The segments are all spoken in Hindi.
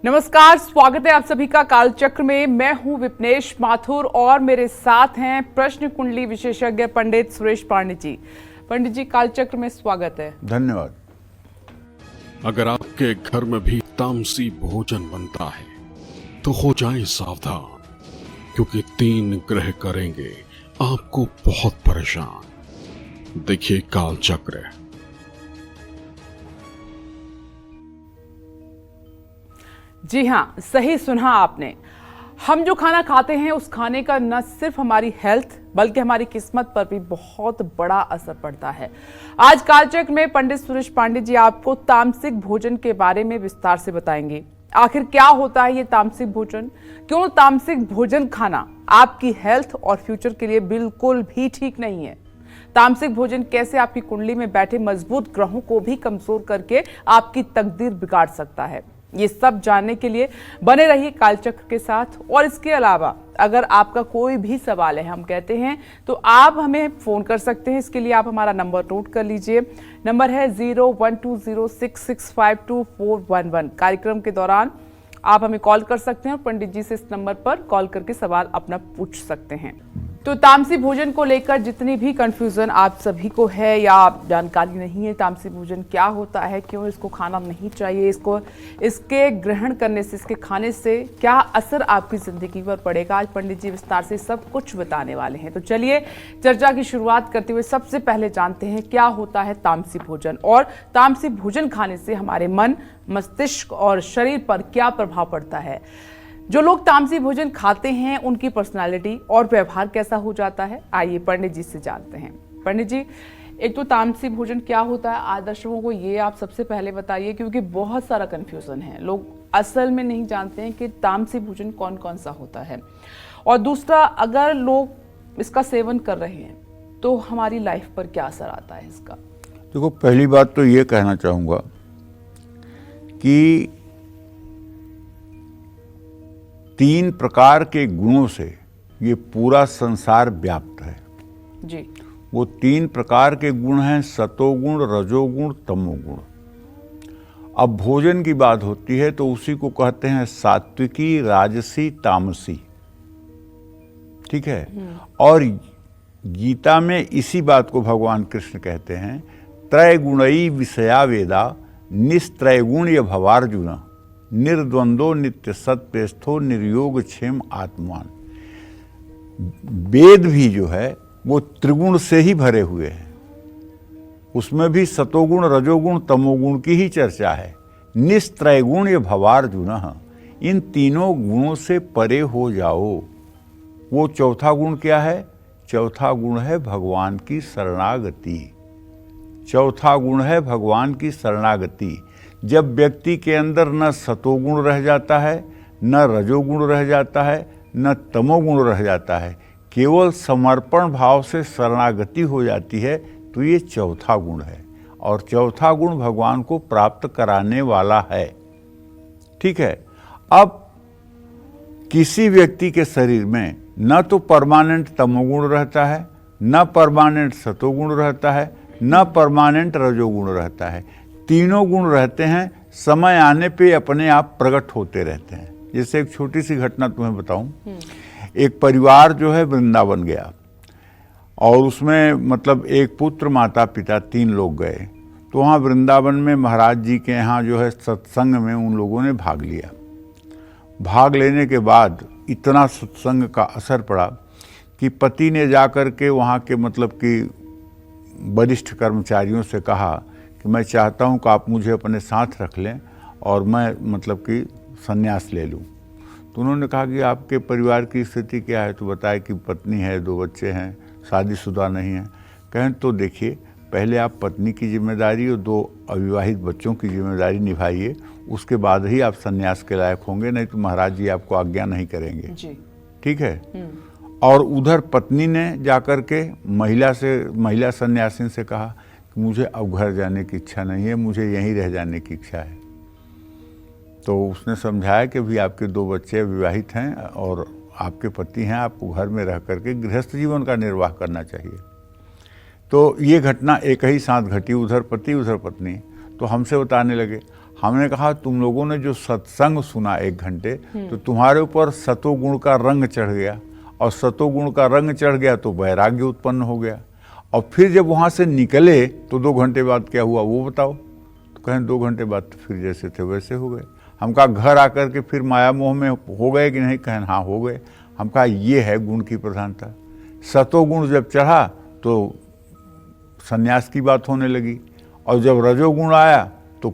नमस्कार, स्वागत है आप सभी का कालचक्र में। मैं हूं विपनेश माथुर और मेरे साथ हैं प्रश्न कुंडली विशेषज्ञ पंडित सुरेश पांडे जी। पंडित जी, कालचक्र में स्वागत है। धन्यवाद। अगर आपके घर में भी तामसी भोजन बनता है तो हो जाएं सावधान, क्योंकि 3 ग्रह करेंगे आपको बहुत परेशान। देखिए कालचक्र। जी हाँ, सही सुना आपने। हम जो खाना खाते हैं उस खाने का न सिर्फ हमारी हेल्थ बल्कि हमारी किस्मत पर भी बहुत बड़ा असर पड़ता है। आज कालचक्र में पंडित सुरेश पांडे जी आपको तामसिक भोजन के बारे में विस्तार से बताएंगे। आखिर क्या होता है ये तामसिक भोजन, क्यों तामसिक भोजन खाना आपकी हेल्थ और फ्यूचर के लिए बिल्कुल भी ठीक नहीं है, तामसिक भोजन कैसे आपकी कुंडली में बैठे मजबूत ग्रहों को भी कमजोर करके आपकी तकदीर बिगाड़ सकता है। ये सब जानने के लिए बने रहिए कालचक्र के साथ। और इसके अलावा अगर आपका कोई भी सवाल है, हम कहते हैं, तो आप हमें फोन कर सकते हैं। इसके लिए आप हमारा नंबर नोट कर लीजिए। नंबर है 012066522411। कार्यक्रम के दौरान आप हमें कॉल कर सकते हैं और पंडित जी से इस नंबर पर कॉल करके सवाल अपना पूछ सकते हैं। तो तामसी भोजन को लेकर जितनी भी कंफ्यूजन आप सभी को है या जानकारी नहीं है, तामसी भोजन क्या होता है, क्यों इसको खाना नहीं चाहिए, इसके ग्रहण करने से, इसके खाने से क्या असर आपकी जिंदगी पर पड़ेगा, आज पंडित जी विस्तार से सब कुछ बताने वाले हैं। तो चलिए चर्चा की शुरुआत करते हुए सबसे पहले जानते हैं क्या होता है तामसी भोजन और तामसी भोजन खाने से हमारे मन, मस्तिष्क और शरीर पर क्या प्रभाव पड़ता है। जो लोग तामसी भोजन खाते हैं उनकी पर्सनालिटी और व्यवहार कैसा हो जाता है, आइए पंडित जी से जानते हैं। पंडित जी, एक तो तामसी भोजन क्या होता है आज दर्शकों को ये आप सबसे पहले बताइए, क्योंकि बहुत सारा कंफ्यूजन है, लोग असल में नहीं जानते हैं कि तामसी भोजन कौन कौन सा होता है। और दूसरा, अगर लोग इसका सेवन कर रहे हैं तो हमारी लाइफ पर क्या असर आता है इसका। देखो, पहली बात तो ये कहना चाहूँगा कि 3 प्रकार के गुणों से ये पूरा संसार व्याप्त है जी। वो 3 प्रकार के गुण हैं, सतोगुण, रजोगुण, तमोगुण। अब भोजन की बात होती है तो उसी को कहते हैं सात्विकी, राजसी, तामसी। ठीक है। और गीता में इसी बात को भगवान कृष्ण कहते हैं, त्रैगुणई विषया वेदा निस्त्रैगुण्य भवार्जुन निर्द्वंदो नित्य सत्पेस्थो निर्योग क्षेम आत्मान। वेद भी जो है वो त्रिगुण से ही भरे हुए हैं, उसमें भी सतोगुण, रजोगुण, तमोगुण की ही चर्चा है। निस्त्रैगुण्य भवार्जुन, इन तीनों गुणों से परे हो जाओ। वो चौथा गुण क्या है? चौथा गुण है भगवान की शरणागति। चौथा गुण है भगवान की शरणागति। जब व्यक्ति के अंदर न सतोगुण रह जाता है, न रजोगुण रह जाता है, न तमोगुण रह जाता है, केवल समर्पण भाव से शरणागति हो जाती है, तो ये चौथा गुण है। और चौथा गुण भगवान को प्राप्त कराने वाला है। ठीक है। अब किसी व्यक्ति के शरीर में न तो परमानेंट तमोगुण रहता है, न परमानेंट सतोगुण रहता है, न परमानेंट रजोगुण रहता है। तीनों गुण रहते हैं, समय आने पे अपने आप प्रकट होते रहते हैं। जैसे एक छोटी सी घटना तुम्हें बताऊं। एक परिवार जो है वृंदावन गया और उसमें मतलब एक पुत्र, माता पिता, 3 लोग गए। तो वहाँ वृंदावन में महाराज जी के यहाँ जो है सत्संग में उन लोगों ने भाग लिया। भाग लेने के बाद इतना सत्संग का असर पड़ा कि पति ने जाकर के वहाँ के मतलब कि वरिष्ठ कर्मचारियों से कहा कि मैं चाहता हूं कि आप मुझे अपने साथ रख लें और मैं मतलब कि संन्यास ले लूं। तो उन्होंने कहा कि आपके परिवार की स्थिति क्या है? तो बताया कि पत्नी है, 2 बच्चे हैं, शादीशुदा नहीं है। कहें तो देखिए, पहले आप पत्नी की जिम्मेदारी और 2 अविवाहित बच्चों की जिम्मेदारी निभाइए, उसके बाद ही आप संन्यास के लायक होंगे, नहीं तो महाराज जी आपको आज्ञा नहीं करेंगे जी। ठीक है। और उधर पत्नी ने जाकर के महिला सन्यासिन से कहा कि मुझे अब घर जाने की इच्छा नहीं है, मुझे यहीं रह जाने की इच्छा है। तो उसने समझाया कि भी आपके 2 बच्चे विवाहित हैं और आपके पति हैं, आपको घर में रह करके गृहस्थ जीवन का निर्वाह करना चाहिए। तो ये घटना एक ही साथ घटी, उधर पति उधर पत्नी। तो हमसे बताने लगे, हमने कहा तुम लोगों ने जो सत्संग सुना 1 घंटे, तो तुम्हारे ऊपर सतोगुण का रंग चढ़ गया, और सतोगुण का रंग चढ़ गया तो वैराग्य उत्पन्न हो गया। और फिर जब वहाँ से निकले तो 2 घंटे बाद क्या हुआ वो बताओ। तो कहें 2 घंटे बाद तो फिर जैसे थे वैसे हो गए। हम कहा घर आकर के फिर माया मोह में हो गए कि नहीं? कहें हाँ हो गए। हम कहा ये है गुण की प्रधानता। सतोगुण जब चढ़ा तो संन्यास की बात होने लगी, और जब रजोगुण आया तो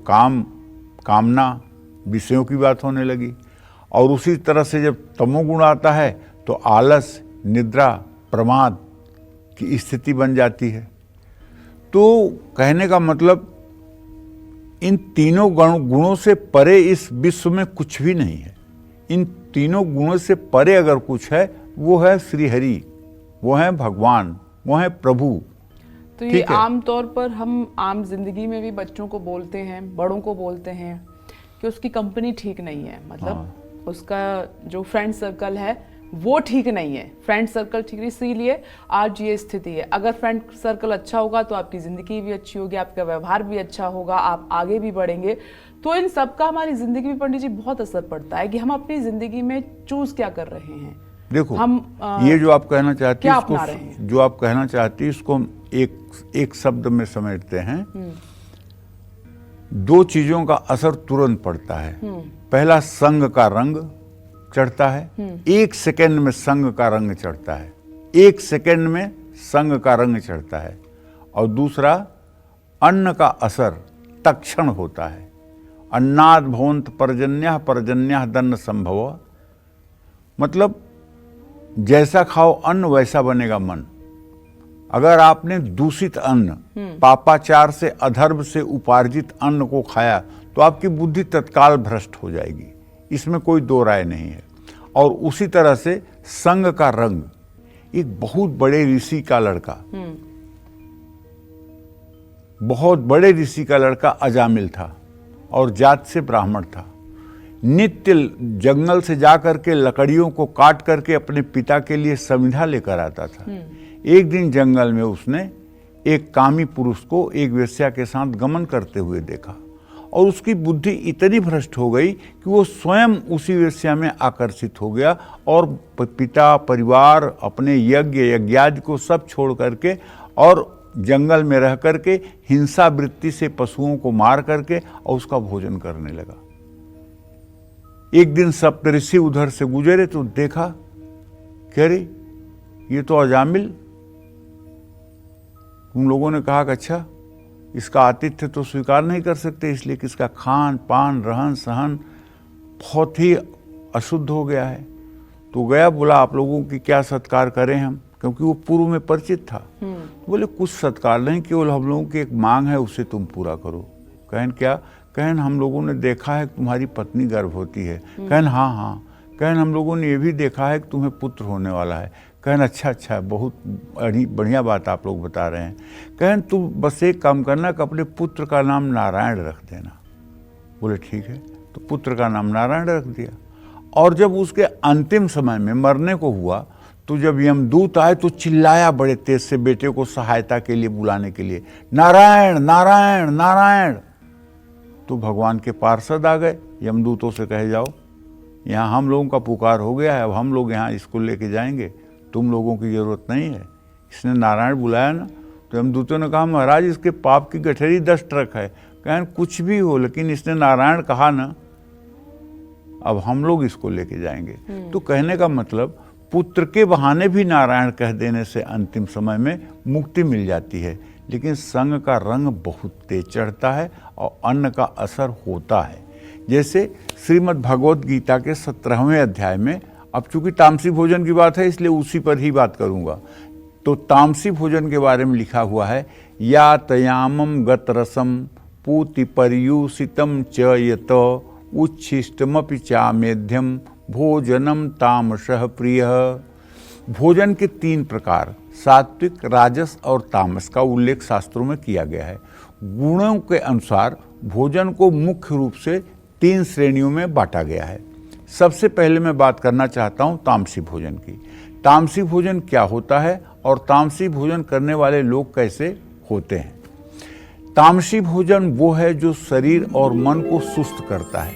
कामना विषयों की बात होने लगी, और उसी तरह से जब तमोगुण आता है तो आलस, निद्रा, प्रमाद की स्थिति बन जाती है। तो कहने का मतलब इन तीनों गुणों से परे इस विश्व में कुछ भी नहीं है। इन तीनों गुणों से परे अगर कुछ है वो है श्री हरि, वो है भगवान, वो है प्रभु। तो ये आम तौर पर हम आम जिंदगी में भी बच्चों को बोलते हैं, बड़ों को बोलते हैं कि उसकी कंपनी ठीक नहीं है, मतलब उसका जो फ्रेंड सर्कल है वो ठीक नहीं है, फ्रेंड सर्कल ठीक नहीं, इसीलिए आज ये स्थिति है। अगर फ्रेंड सर्कल अच्छा होगा तो आपकी ज़िंदगी भी अच्छी होगी, आपका व्यवहार भी अच्छा होगा, आप आगे भी बढ़ेंगे। तो इन सब का हमारी ज़िंदगी में पंडित जी बहुत असर पड़ता है कि हम अपनी ज़िंदगी में चूज़ क्या कर रहे हैं। देखो हम ये जो आप कहना चाहती क्या है, अपना रहे हैं? जो आप कहना चाहती है इसको हम एक शब्द में समेटते हैं। 2 चीज़ों का असर तुरंत पड़ता है। पहला संग का रंग चढ़ता है, 1 सेकंड में संग का रंग चढ़ता है, 1 सेकंड में संग का रंग चढ़ता है। और दूसरा अन्न का असर तत्क्षण होता है। अन्नाद भवंत पर्जन्यः पर्जन्यः दन्न संभव, मतलब जैसा खाओ अन्न वैसा बनेगा मन। अगर आपने दूषित अन्न, पापाचार से, अधर्म से उपार्जित अन्न को खाया तो आपकी बुद्धि तत्काल भ्रष्ट हो जाएगी, इसमें कोई 2 राय नहीं है। और उसी तरह से संग का रंग, एक बहुत बड़े ऋषि का लड़का, बहुत बड़े ऋषि का लड़का अजामिल था और जात से ब्राह्मण था। नित्य जंगल से जाकर के लकड़ियों को काट करके अपने पिता के लिए समिधा लेकर आता था। एक दिन जंगल में उसने एक कामी पुरुष को एक वेश्या के साथ गमन करते हुए देखा, और उसकी बुद्धि इतनी भ्रष्ट हो गई कि वो स्वयं उसी वेश्या में आकर्षित हो गया, और पिता, परिवार, अपने यज्ञादि को सब छोड़ करके और जंगल में रह करके हिंसा वृत्ति से पशुओं को मार करके और उसका भोजन करने लगा। एक दिन सप्तऋषि उधर से गुजरे तो देखा, कह रही ये तो अजामिल, उन लोगों ने कहा कि अच्छा इसका आतिथ्य तो स्वीकार नहीं कर सकते, इसलिए कि इसका खान पान रहन सहन बहुत ही अशुद्ध हो गया है। तो गया, बोला आप लोगों की क्या सत्कार करें हम, क्योंकि वो पूर्व में परिचित था। बोले कुछ सत्कार नहीं, केवल हम लोगों की एक मांग है, उसे तुम पूरा करो। कहन क्या? कहन हम लोगों ने देखा है कि तुम्हारी पत्नी गर्भवती है। कहन हाँ। कहन हम लोगों ने ये भी देखा है कि तुम्हें पुत्र होने वाला है। कहन अच्छा, बहुत बढ़िया बात आप लोग बता रहे हैं। कहन तुम बस एक काम करना कि अपने पुत्र का नाम नारायण रख देना। बोले ठीक है, तो पुत्र का नाम नारायण रख दिया। और जब उसके अंतिम समय में मरने को हुआ तो जब यमदूत आए तो चिल्लाया बड़े तेज से बेटे को सहायता के लिए बुलाने के लिए, नारायण नारायण नारायण। तो भगवान के पार्षद आ गए, यमदूतों से कहे जाओ यहाँ हम लोगों का पुकार हो गया है, अब हम लोग यहाँ इसको लेके जाएंगे, तुम लोगों की जरूरत नहीं है। इसने नारायण बुलाया ना, तो यमदूतों ने कहा महाराज इसके पाप की गठरी 10 ट्रक है। कहें कुछ भी हो, लेकिन इसने नारायण कहा ना, अब हम लोग इसको लेके जाएंगे। तो कहने का मतलब पुत्र के बहाने भी नारायण कह देने से अंतिम समय में मुक्ति मिल जाती है, लेकिन संग का रंग बहुत तेज चढ़ता है और अन्न का असर होता है। जैसे श्रीमद् भगवत गीता के 17वें अध्याय में, अब चूंकि तामसी भोजन की बात है इसलिए उसी पर ही बात करूंगा, तो तामसी भोजन के बारे में लिखा हुआ है, या तयामम गत रसम पूति पर्यूषितम च यत उच्छिष्टमपि चामेध्यम भोजनम तामसः प्रिय। भोजन के 3 प्रकार, सात्विक, राजस और तामस का उल्लेख शास्त्रों में किया गया है। गुणों के अनुसार भोजन को मुख्य रूप से 3 श्रेणियों में बांटा गया है। सबसे पहले मैं बात करना चाहता हूँ तामसी भोजन की। तामसी भोजन क्या होता है और तामसी भोजन करने वाले लोग कैसे होते हैं। तामसी भोजन वो है जो शरीर और मन को सुस्त करता है।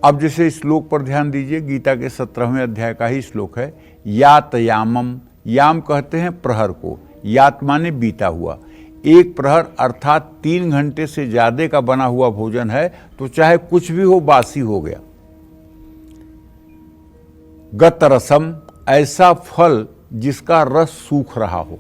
अब जैसे श्लोक पर ध्यान दीजिए, गीता के 17वें अध्याय का ही श्लोक है। यात यामम, याम कहते हैं प्रहर को, यात माने बीता हुआ। एक प्रहर अर्थात 3 घंटे से ज्यादा का बना हुआ भोजन है तो चाहे कुछ भी हो बासी हो गया। गत रसम, ऐसा फल जिसका रस सूख रहा हो।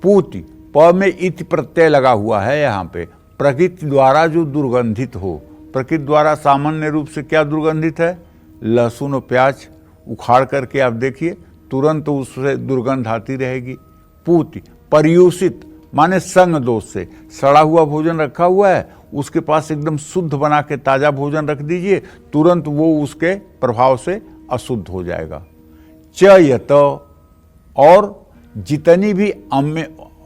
पूति, प में इति प्रत्यय लगा हुआ है यहाँ पे। प्रकृति द्वारा जो दुर्गंधित हो, प्रकृति द्वारा सामान्य रूप से क्या दुर्गंधित है? लहसुन और प्याज उखाड़ करके आप देखिए, तुरंत उससे दुर्गंध आती रहेगी। पूति, पर्यूषित माने संग दोष से, सड़ा हुआ भोजन रखा हुआ है, उसके पास एकदम शुद्ध बना के ताजा भोजन रख दीजिए, तुरंत वो उसके प्रभाव से अशुद्ध हो जाएगा। च यत, और जितनी भी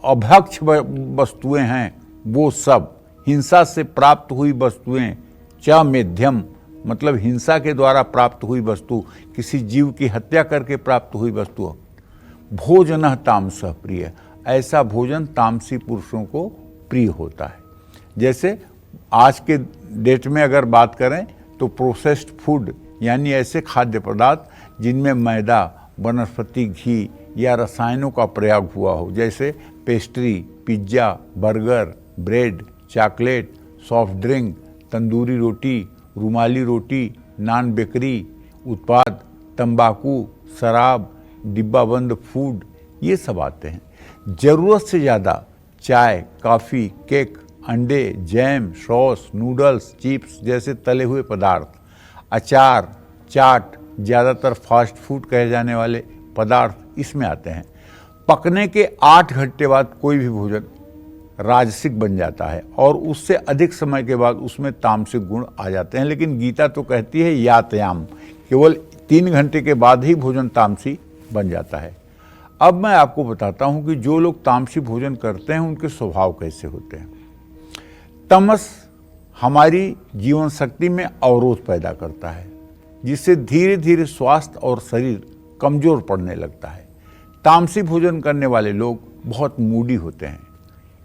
अभक्ष वस्तुएं हैं वो सब, हिंसा से प्राप्त हुई वस्तुएं। च मेध्यम मतलब हिंसा के द्वारा प्राप्त हुई वस्तु, किसी जीव की हत्या करके प्राप्त हुई वस्तु। भोजन तामसः प्रिय, ऐसा भोजन तामसी पुरुषों को प्रिय होता है। जैसे आज के डेट में अगर बात करें तो प्रोसेस्ड फूड यानी ऐसे खाद्य पदार्थ जिनमें मैदा, वनस्पति घी या रसायनों का प्रयोग हुआ हो, जैसे pastry, pizza, burger, bread, chocolate, soft drink, tandoori रोटी, रुमाली रोटी, नान बेकरी उत्पाद, तंबाकू, शराब, डिब्बाबंद फूड, ये सब आते हैं। ज़रूरत से ज़्यादा चाय, कॉफ़ी, केक, अंडे, जैम, सॉस, नूडल्स, चिप्स जैसे तले हुए पदार्थ, अचार, चाट, ज़्यादातर फास्ट फूड कहे जाने वाले पदार्थ इसमें आते हैं। पकने के 8 घंटे बाद कोई भी भोजन राजसिक बन जाता है और उससे अधिक समय के बाद उसमें तामसिक गुण आ जाते हैं। लेकिन गीता तो कहती है यातयाम, केवल 3 घंटे के बाद ही भोजन तामसी बन जाता है। अब मैं आपको बताता हूं कि जो लोग तामसी भोजन करते हैं उनके स्वभाव कैसे होते हैं। तमस हमारी जीवन शक्ति में अवरोध पैदा करता है, जिससे धीरे धीरे स्वास्थ्य और शरीर कमजोर पड़ने लगता है। तामसी भोजन करने वाले लोग बहुत मूडी होते हैं,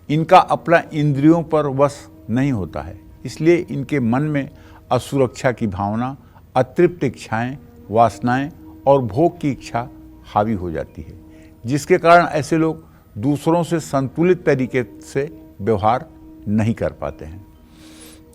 इनका अपना इंद्रियों पर वश नहीं होता है, इसलिए इनके मन में असुरक्षा की भावना, अतृप्त इच्छाएं, वासनाएं और भोग की इच्छा हावी हो जाती है, जिसके कारण ऐसे लोग दूसरों से संतुलित तरीके से व्यवहार नहीं कर पाते हैं।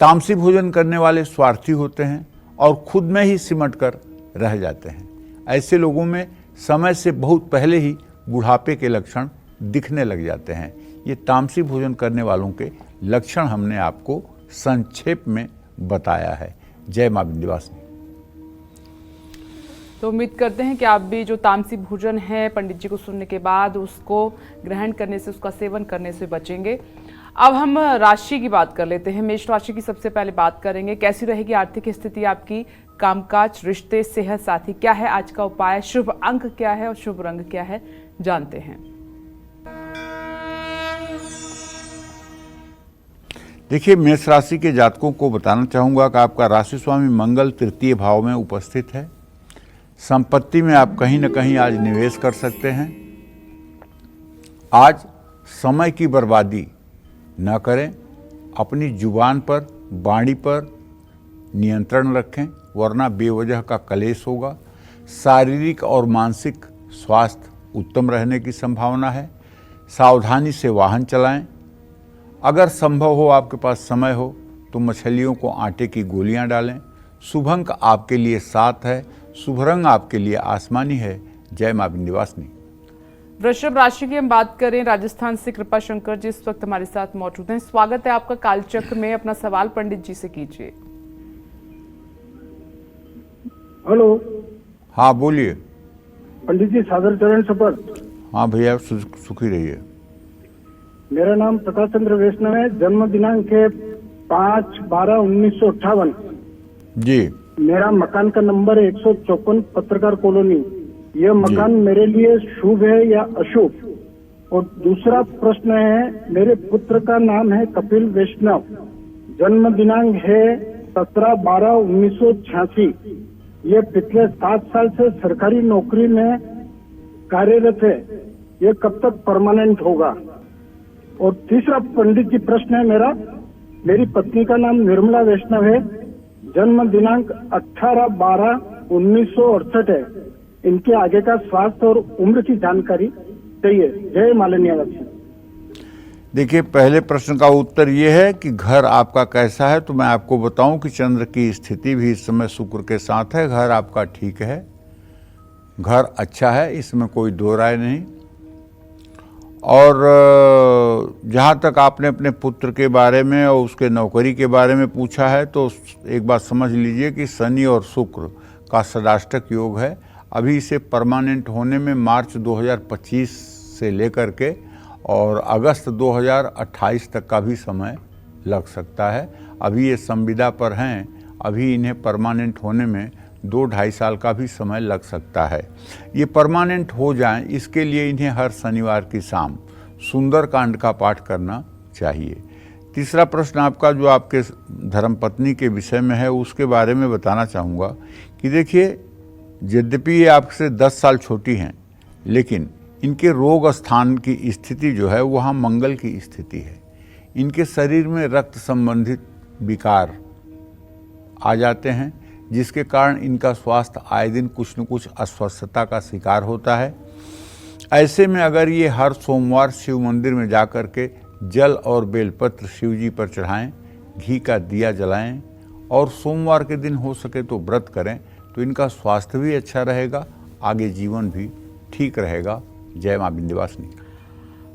तामसी भोजन करने वाले स्वार्थी होते हैं और खुद में ही सिमट कर रह जाते हैं। ऐसे लोगों में समय से बहुत पहले ही बुढ़ापे के लक्षण दिखने लग जाते हैं। ये तामसी भोजन करने वालों के लक्षण हमने आपको संक्षेप में बताया है। जय मां विंध्यवासिनी। तो उम्मीद करते हैं कि आप भी जो तामसी भोजन है पंडित जी को सुनने के बाद उसको ग्रहण करने से, उसका सेवन करने से बचेंगे। अब हम राशि की बात कर लेते हैं। मेष राशि की सबसे पहले बात करेंगे। कैसी रहेगी आर्थिक स्थिति आपकी, कामकाज, रिश्ते, सेहत, साथी क्या है आज का उपाय, शुभ अंक क्या है और शुभ रंग क्या है, जानते हैं। देखिए, मेष राशि के जातकों को बताना चाहूंगा कि आपका राशि स्वामी मंगल तृतीय भाव में उपस्थित है। संपत्ति में आप कहीं न कहीं आज निवेश कर सकते हैं। आज समय की बर्बादी न करें, अपनी जुबान पर, वाणी पर नियंत्रण रखें, वरना बेवजह का कलेश होगा। शारीरिक और मानसिक स्वास्थ्य उत्तम रहने की संभावना है। सावधानी से वाहन चलाएं। अगर संभव हो, आपके पास समय हो, तो मछलियों को आटे की गोलियां डालें। शुभ अंक आपके लिए 7 है। शुभ रंग आपके लिए आसमानी है। जय मां विंध्यवासिनी। वृषभ राशि की हम बात करें। राजस्थान से कृपा शंकर जी इस वक्त हमारे साथ मौजूद हैं। स्वागत है आपका कालचक्र में। अपना सवाल पंडित जी से कीजिए। हेलो। हाँ बोलिए। पंडित जी सादर चरण शपथ। हाँ भैया, सुखी रहिए। मेरा नाम प्रकाश चंद्र वैष्णव है। जन्म दिनांक है 5/12/1958। जी। मेरा मकान का नंबर है 154 पत्रकार कॉलोनी। यह मकान मेरे लिए शुभ है या अशुभ? और दूसरा प्रश्न है, मेरे पुत्र का नाम है कपिल वैष्णव। जन्म दिनांक है 17/12/1986। ये पिछले 7 साल से सरकारी नौकरी में कार्यरत है। ये कब तक परमानेंट होगा? और तीसरा पंडित जी प्रश्न है मेरा, मेरी पत्नी का नाम निर्मला वैष्णव है, जन्म दिनांक 18/12/1968 है। इनके आगे का स्वास्थ्य और उम्र की जानकारी चाहिए। जय मालिन्यवासी। देखिए, पहले प्रश्न का उत्तर ये है कि घर आपका कैसा है। तो मैं आपको बताऊं कि चंद्र की स्थिति भी इस समय शुक्र के साथ है। घर आपका ठीक है, घर अच्छा है, इसमें कोई दो राय नहीं। और जहाँ तक आपने अपने पुत्र के बारे में और उसके नौकरी के बारे में पूछा है, तो एक बात समझ लीजिए कि शनि और शुक्र का षडाष्टक योग है। अभी इसे परमानेंट होने में मार्च 2025 से लेकर के और अगस्त 2028 तक का भी समय लग सकता है। अभी ये संविदा पर हैं, अभी इन्हें परमानेंट होने में 2-2.5 साल का भी समय लग सकता है। ये परमानेंट हो जाएं, इसके लिए इन्हें हर शनिवार की शाम सुंदरकांड का पाठ करना चाहिए। तीसरा प्रश्न आपका जो आपके धर्मपत्नी के विषय में है, उसके बारे में बताना चाहूँगा कि देखिए, यद्यपि ये आपसे 10 साल छोटी हैं, लेकिन इनके रोग स्थान की स्थिति जो है वहाँ मंगल की स्थिति है। इनके शरीर में रक्त संबंधित विकार आ जाते हैं, जिसके कारण इनका स्वास्थ्य आए दिन कुछ न कुछ अस्वस्थता का शिकार होता है। ऐसे में अगर ये हर सोमवार शिव मंदिर में जाकर के जल और बेलपत्र शिव जी पर चढ़ाएं, घी का दिया जलाएं और सोमवार के दिन हो सके तो व्रत करें, तो इनका स्वास्थ्य भी अच्छा रहेगा, आगे जीवन भी ठीक रहेगा। जय मां विंध्यवासिनी।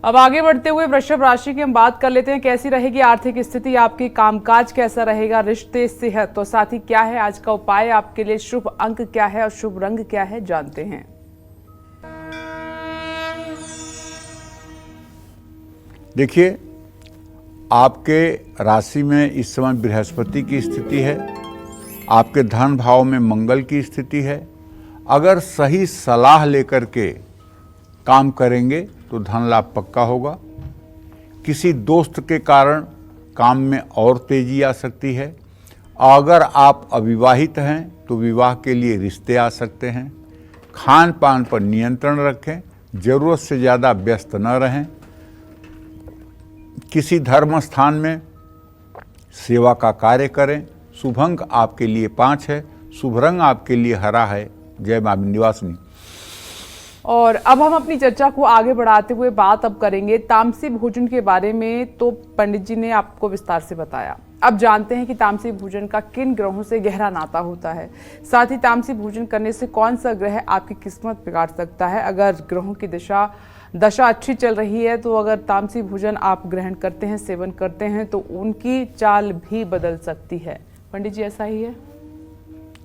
अब आगे बढ़ते हुए वृषभ राशि की हम बात कर लेते हैं। कैसी रहेगी आर्थिक स्थिति आपकी, कामकाज कैसा रहेगा, रिश्ते, सेहत, तो साथ ही क्या है आज का उपाय आपके लिए, शुभ अंक क्या है और शुभ रंग क्या है, जानते हैं। देखिए, आपके राशि में इस समय बृहस्पति की स्थिति है, आपके धन भाव में मंगल की स्थिति है। अगर सही सलाह लेकर के काम करेंगे तो धन लाभ पक्का होगा। किसी दोस्त के कारण काम में और तेजी आ सकती है। अगर आप अविवाहित हैं तो विवाह के लिए रिश्ते आ सकते हैं। खान पान पर नियंत्रण रखें, जरूरत से ज़्यादा व्यस्त न रहें। किसी धर्म स्थान में सेवा का कार्य करें। शुभ अंक आपके लिए 5 है, शुभ रंग आपके लिए हरा है। जय मां विंध्यवासिनी। और अब हम अपनी चर्चा को आगे बढ़ाते हुए बात अब करेंगे तामसी भोजन के बारे में। तो पंडित जी ने आपको विस्तार से बताया, अब जानते हैं कि तामसी भोजन का किन ग्रहों से गहरा नाता होता है, साथ ही तामसी भोजन करने से कौन सा ग्रह आपकी किस्मत बिगाड़ सकता है। अगर ग्रहों की दशा अच्छी चल रही है तो अगर तामसी भोजन आप ग्रहण करते हैं, सेवन करते हैं, तो उनकी चाल भी बदल सकती है। पंडित जी, ऐसा ही है?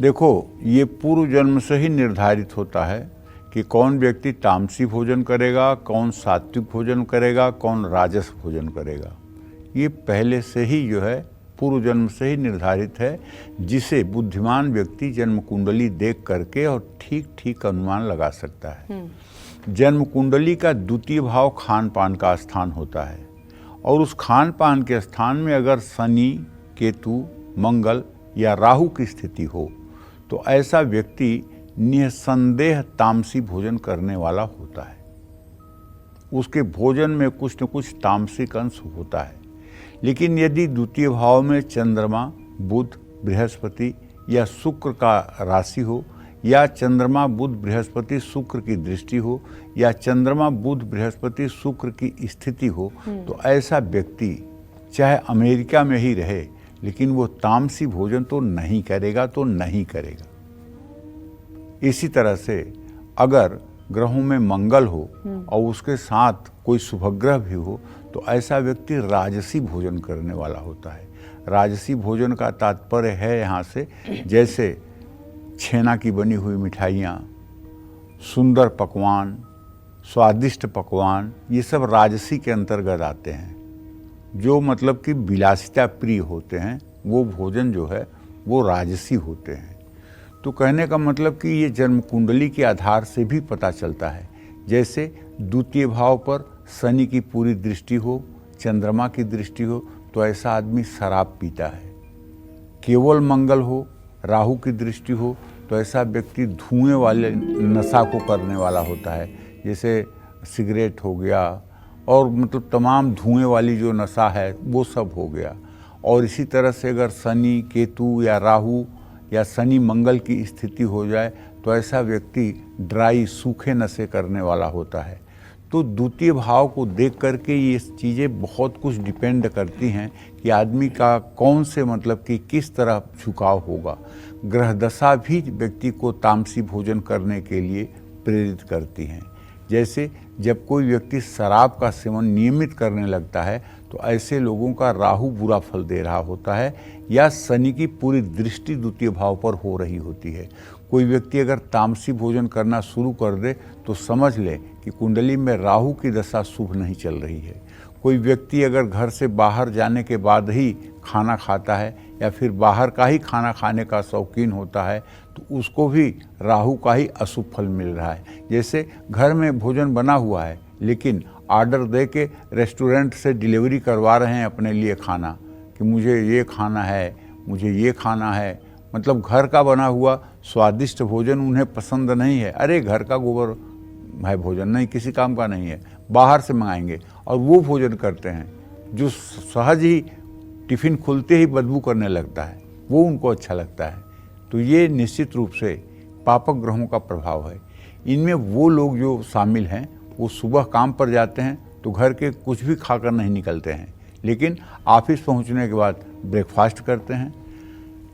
देखो, ये पूर्व जन्म से ही निर्धारित होता है कि कौन व्यक्ति तामसी भोजन करेगा, कौन सात्विक भोजन करेगा, कौन राजस भोजन करेगा। ये पहले से ही जो है पूर्व जन्म से ही निर्धारित है, जिसे बुद्धिमान व्यक्ति जन्म कुंडली देख करके और ठीक ठीक अनुमान लगा सकता है। जन्म कुंडली का द्वितीय भाव खान पान का स्थान होता है, और उस खान पान के स्थान में अगर शनि, केतु, मंगल या राहु की स्थिति हो तो ऐसा व्यक्ति निसंदेह तामसी भोजन करने वाला होता है। उसके भोजन में कुछ न कुछ तामसिक अंश होता है। लेकिन यदि द्वितीय भाव में चंद्रमा, बुध, बृहस्पति या शुक्र का राशि हो, या चंद्रमा, बुध, बृहस्पति, शुक्र की दृष्टि हो, या चंद्रमा, बुध, बृहस्पति, शुक्र की स्थिति हो, तो ऐसा व्यक्ति चाहे अमेरिका में ही रहे, लेकिन वो तामसी भोजन तो नहीं करेगा, तो नहीं करेगा। इसी तरह से अगर ग्रहों में मंगल हो और उसके साथ कोई शुभग्रह भी हो, तो ऐसा व्यक्ति राजसी भोजन करने वाला होता है। राजसी भोजन का तात्पर्य है यहाँ से, जैसे छेना की बनी हुई मिठाइयाँ, सुंदर पकवान, स्वादिष्ट पकवान, ये सब राजसी के अंतर्गत आते हैं। जो मतलब कि विलासिता प्रिय होते हैं, वो भोजन जो है वो राजसी होते हैं। तो कहने का मतलब कि ये जन्म कुंडली के आधार से भी पता चलता है। जैसे द्वितीय भाव पर शनि की पूरी दृष्टि हो, चंद्रमा की दृष्टि हो, तो ऐसा आदमी शराब पीता है। केवल मंगल हो, राहु की दृष्टि हो, तो ऐसा व्यक्ति धुएं वाले नशा को करने वाला होता है। जैसे सिगरेट हो गया, और मतलब तमाम धुएं वाली जो नशा है वो सब हो गया। और इसी तरह से अगर शनि केतु या राहु या शनि मंगल की स्थिति हो जाए तो ऐसा व्यक्ति ड्राई सूखे नशे करने वाला होता है। तो द्वितीय भाव को देख करके ये चीज़ें बहुत कुछ डिपेंड करती हैं कि आदमी का कौन से मतलब कि किस तरह झुकाव होगा। ग्रह दशा भी व्यक्ति को तामसी भोजन करने के लिए प्रेरित करती हैं। जैसे जब कोई व्यक्ति शराब का सेवन नियमित करने लगता है तो ऐसे लोगों का राहु बुरा फल दे रहा होता है या शनि की पूरी दृष्टि द्वितीय भाव पर हो रही होती है। कोई व्यक्ति अगर तामसी भोजन करना शुरू कर दे तो समझ ले कि कुंडली में राहु की दशा शुभ नहीं चल रही है। कोई व्यक्ति अगर घर से बाहर जाने के बाद ही खाना खाता है या फिर बाहर का ही खाना खाने का शौकीन होता है तो उसको भी राहु का ही अशुभ फल मिल रहा है। जैसे घर में भोजन बना हुआ है लेकिन ऑर्डर दे के रेस्टोरेंट से डिलीवरी करवा रहे हैं अपने लिए खाना कि मुझे ये खाना है, मुझे ये खाना है, मतलब घर का बना हुआ स्वादिष्ट भोजन उन्हें पसंद नहीं है। अरे घर का गोबर है भोजन, नहीं किसी काम का नहीं है, बाहर से मंगाएंगे और वो भोजन करते हैं जो सहज ही टिफ़िन खुलते ही बदबू करने लगता है, वो उनको अच्छा लगता है। तो ये निश्चित रूप से पापक ग्रहों का प्रभाव है। इनमें वो लोग जो शामिल हैं वो सुबह काम पर जाते हैं तो घर के कुछ भी खाकर नहीं निकलते हैं, लेकिन ऑफिस पहुंचने के बाद ब्रेकफास्ट करते हैं।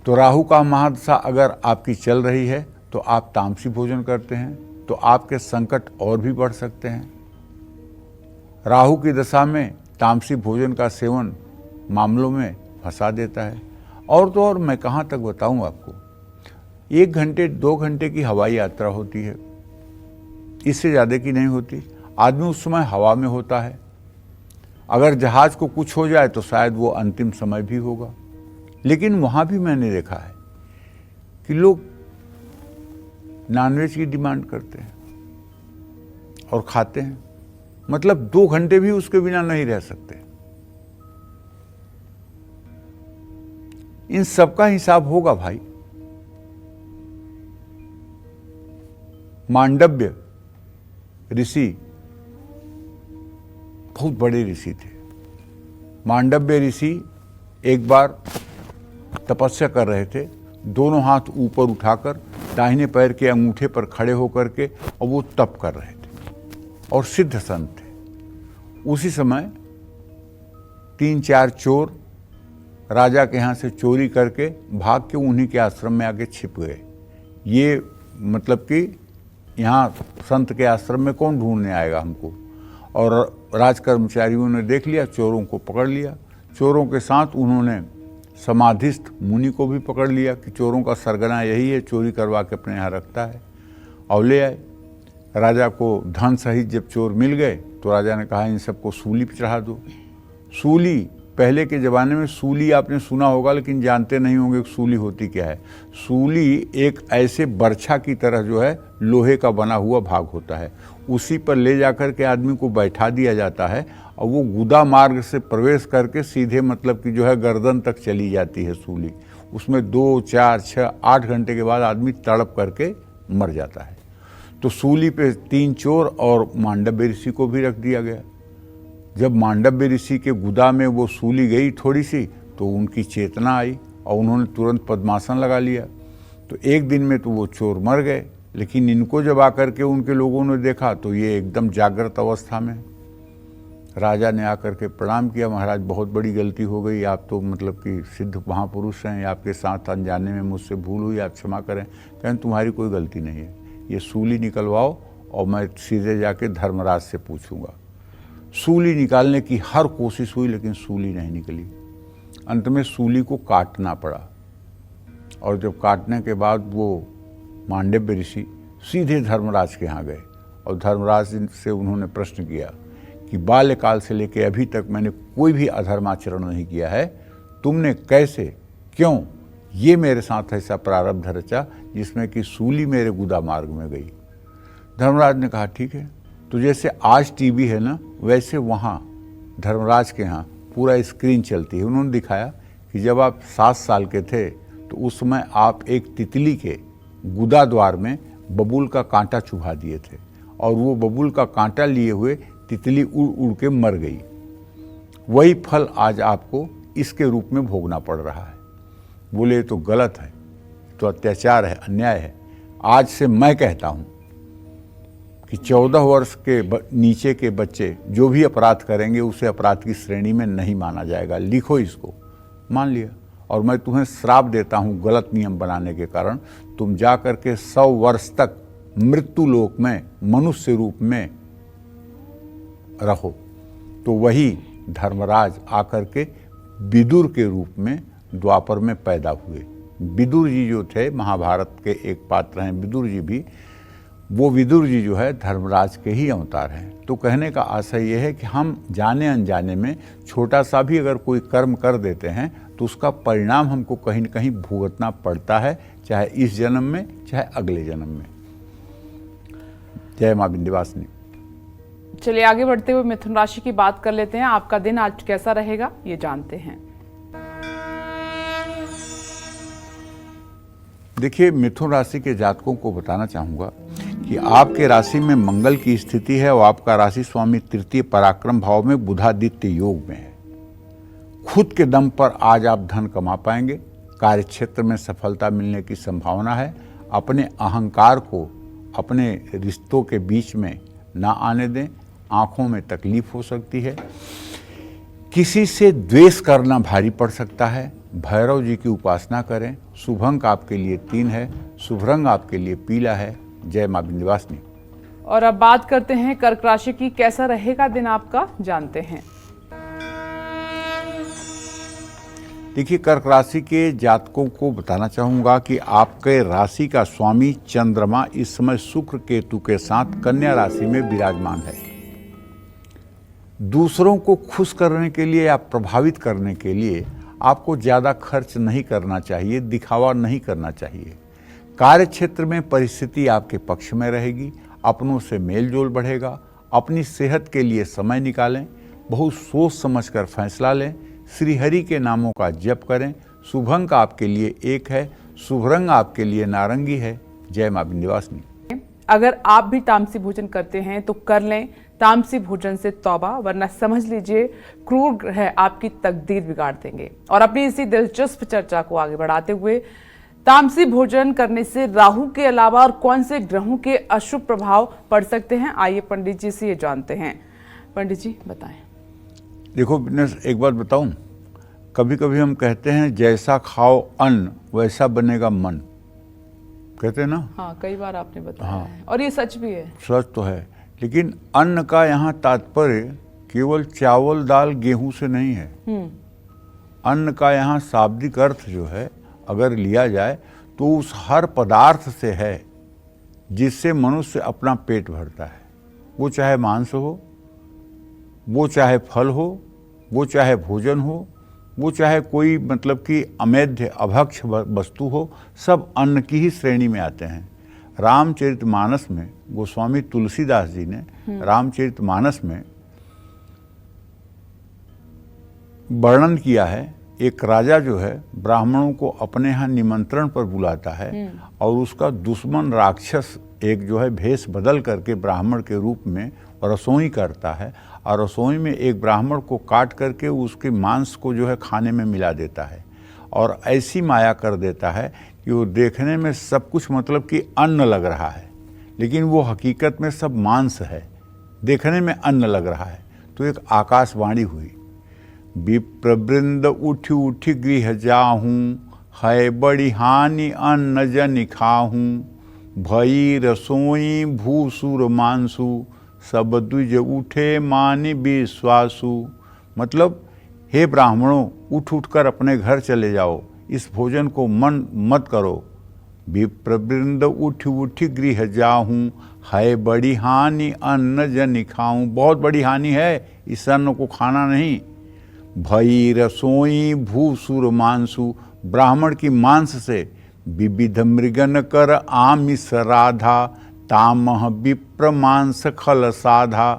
तो राहु का महादशा अगर आपकी चल रही है तो आप तामसी भोजन करते हैं तो आपके संकट और भी बढ़ सकते हैं। राहु की दशा में तामसी भोजन का सेवन मामलों में फंसा देता है। और तो और मैं कहाँ तक बताऊँ आपको, 1 घंटे 2 घंटे की हवाई यात्रा होती है, इससे ज़्यादा की नहीं होती। आदमी उस समय हवा में होता है। अगर जहाज़ को कुछ हो जाए तो शायद वो अंतिम समय भी होगा। लेकिन वहाँ भी मैंने देखा है कि लोग नॉनवेज की डिमांड करते हैं और खाते हैं, मतलब 2 घंटे भी उसके बिना नहीं रह सकते। इन सब का हिसाब होगा भाई। मांडव्य ऋषि बहुत बड़े ऋषि थे। मांडव्य ऋषि एक बार तपस्या कर रहे थे, दोनों हाथ ऊपर उठाकर दाहिने पैर के अंगूठे पर खड़े होकर के, और वो तप कर रहे थे और सिद्ध संत थे। उसी समय 3-4 चोर राजा के यहाँ से चोरी करके भाग के उन्हीं के आश्रम में आके छिप गए। ये मतलब कि यहाँ संत के आश्रम में कौन ढूंढने आएगा हमको। और राज कर्मचारियों ने देख लिया, चोरों को पकड़ लिया। चोरों के साथ उन्होंने समाधिस्थ मुनि को भी पकड़ लिया कि चोरों का सरगना यही है, चोरी करवा के अपने यहाँ रखता है, और ले आए। राजा को धन सहित जब चोर मिल गए तो राजा ने कहा इन सबको सूली पर चढ़ा दो। सूली, पहले के ज़माने में सूली आपने सुना होगा लेकिन जानते नहीं होंगे कि सूली होती क्या है। सूली एक ऐसे बर्छा की तरह जो है लोहे का बना हुआ भाग होता है, उसी पर ले जाकर के आदमी को बैठा दिया जाता है और वो गुदा मार्ग से प्रवेश करके सीधे मतलब कि जो है गर्दन तक चली जाती है सूली। उसमें 2, 4, 6, 8 घंटे के बाद आदमी तड़प करके मर जाता है। तो सूली पे 3 चोर और मांडव्य ऋषि को भी रख दिया गया। जब मांडव्य ऋषि के गुदा में वो सूली गई थोड़ी सी तो उनकी चेतना आई और उन्होंने तुरंत पद्मासन लगा लिया। तो एक दिन में तो वो चोर मर गए, लेकिन इनको जब आकर के उनके लोगों ने देखा तो ये एकदम जागृत अवस्था में। राजा ने आकर के प्रणाम किया, महाराज बहुत बड़ी गलती हो गई, आप तो मतलब कि सिद्ध महापुरुष हैं, आपके साथ अनजाने में मुझसे भूल हुई, आप क्षमा करें। कहें तुम्हारी कोई गलती नहीं है, ये सूली निकलवाओ और मैं सीधे जाके धर्मराज से पूछूंगा। सूली निकालने की हर कोशिश हुई लेकिन सूली नहीं निकली। अंत में सूली को काटना पड़ा, और जब काटने के बाद वो मांडव्य ऋषि सीधे धर्मराज के यहाँ गए और धर्मराज से उन्होंने प्रश्न किया कि बाल्यकाल से लेकर अभी तक मैंने कोई भी अधर्माचरण नहीं किया है, तुमने कैसे, क्यों ये मेरे साथ ऐसा प्रारब्ध रचा जिसमें कि सूली मेरे गुदा मार्ग में गई। धर्मराज ने कहा ठीक है। तो जैसे आज टीवी है ना, वैसे वहाँ धर्मराज के यहाँ पूरा स्क्रीन चलती है। उन्होंने दिखाया कि जब आप 7 साल के थे तो उस समय आप एक तितली के गुदा द्वार में बबूल का कांटा चुभा दिए थे, और वो बबूल का कांटा लिए हुए तितली उड़ उड़ के मर गई। वही फल आज आपको इसके रूप में भोगना पड़ रहा है। बोले ये तो गलत है, तो अत्याचार है, अन्याय है। आज से मैं कहता हूँ कि 14 वर्ष के नीचे के बच्चे जो भी अपराध करेंगे उसे अपराध की श्रेणी में नहीं माना जाएगा। लिखो इसको। मान लिया। और मैं तुम्हें श्राप देता हूँ गलत नियम बनाने के कारण, तुम जा कर के 100 वर्ष तक मृत्यु लोक में मनुष्य रूप में रहो। तो वही धर्मराज आकर के विदुर के रूप में द्वापर में पैदा हुए। विदुर जी जो थे, महाभारत के एक पात्र हैं विदुर जी भी, वो विदुर जी जो है धर्मराज के ही अवतार हैं। तो कहने का आशय ये है कि हम जाने अनजाने में छोटा सा भी अगर कोई कर्म कर देते हैं तो उसका परिणाम हमको कहीं न कहीं भुगतना पड़ता है, चाहे इस जन्म में चाहे अगले जन्म में। जय मां विंध्यवासिनी। चलिए आगे बढ़ते हुए मिथुन राशि की बात कर लेते हैं। आपका दिन आज कैसा रहेगा ये जानते हैं। देखिए, मिथुन राशि के जातकों को बताना चाहूँगा कि आपके राशि में मंगल की स्थिति है और आपका राशि स्वामी तृतीय पराक्रम भाव में बुधादित्य योग में है। खुद के दम पर आज आप धन कमा पाएंगे। कार्य क्षेत्र में सफलता मिलने की संभावना है। अपने अहंकार को अपने रिश्तों के बीच में ना आने दें। आँखों में तकलीफ हो सकती है। किसी से द्वेष करना भारी पड़ सकता है। भैरव जी की उपासना करें। शुभ अंक आपके लिए 3 है। शुभ रंग आपके लिए पीला है। जय मां विंध्यवासिनी। और अब बात करते हैं कर्क राशि की। कैसा रहेगा दिन आपका जानते हैं। देखिए, कर्क राशि के जातकों को बताना चाहूँगा कि आपके राशि का स्वामी चंद्रमा इस समय शुक्र केतु के साथ कन्या राशि में विराजमान है। दूसरों को खुश करने के लिए या प्रभावित करने के लिए आपको ज़्यादा खर्च नहीं करना चाहिए, दिखावा नहीं करना चाहिए। कार्य क्षेत्र में परिस्थिति आपके पक्ष में रहेगी। अपनों से मेल जोल बढ़ेगा। अपनी सेहत के लिए समय निकालें। बहुत सोच समझकर फैसला लें। श्री हरि के नामों का जप करें। शुभ अंक आपके लिए 1 है। शुभ रंग आपके लिए नारंगी है। जय मां विंध्यवासिनी। अगर आप भी तामसी भोजन करते हैं तो कर लें तामसी भोजन से तौबा, वरना समझ लीजिए क्रूर ग्रह आपकी तकदीर बिगाड़ देंगे। और अपनी इसी दिलचस्प चर्चा को आगे बढ़ाते हुए, तामसी भोजन करने से राहु के अलावा और कौन से ग्रहों के अशुभ प्रभाव पड़ सकते हैं, आइए पंडित जी से ये जानते हैं। पंडित जी बताएं। देखो, मैं एक बात बताऊं, कभी कभी हम कहते हैं जैसा खाओ अन्न वैसा बनेगा मन, कहते हैं ना। हाँ, कई बार आपने बताया हाँ। है और ये सच भी है। सच तो है, लेकिन अन्न का यहाँ तात्पर्य केवल चावल दाल गेहूं से नहीं है। अन्न का यहाँ शाब्दिक अर्थ जो है अगर लिया जाए तो उस हर पदार्थ से है जिससे मनुष्य अपना पेट भरता है। वो चाहे मांस हो, वो चाहे फल हो, वो चाहे भोजन हो, वो चाहे कोई मतलब कि अमेध्य अभक्ष वस्तु हो, सब अन्न की ही श्रेणी में आते हैं। रामचरितमानस में गोस्वामी तुलसीदास जी ने रामचरितमानस में वर्णन किया है। एक राजा जो है ब्राह्मणों को अपने यहाँ निमंत्रण पर बुलाता है और उसका दुश्मन राक्षस एक जो है भेष बदल करके ब्राह्मण के रूप में रसोई करता है और रसोई में एक ब्राह्मण को काट करके उसके मांस को जो है खाने में मिला देता है और ऐसी माया कर देता है कि वो देखने में सब कुछ मतलब कि अन्न लग रहा है, लेकिन वो हकीकत में सब मांस है, देखने में अन्न लग रहा है। तो एक आकाशवाणी हुई, विप्रवृंद उठी उठी गृह जाहूँ, है बड़ी हानि अन्न जनि खाहूँ, भई रसोई भूसुर मांसु, सब द्विज उठे मानि विश्वासु। मतलब हे ब्राह्मणों, उठ उठकर अपने घर चले जाओ, इस भोजन को मन मत करो। विप्रवृंद उठ उठ गृह जाहूँ, है बड़ी हानि अन्न जनि खाऊं। बहुत बड़ी हानि है, इस अन्न को खाना नहीं। भई रसोई भूसुर मांसु, ब्राह्मण की मांस से विविध मृगन कर आमिष राधा, तामह विप्र मांस खल साधा।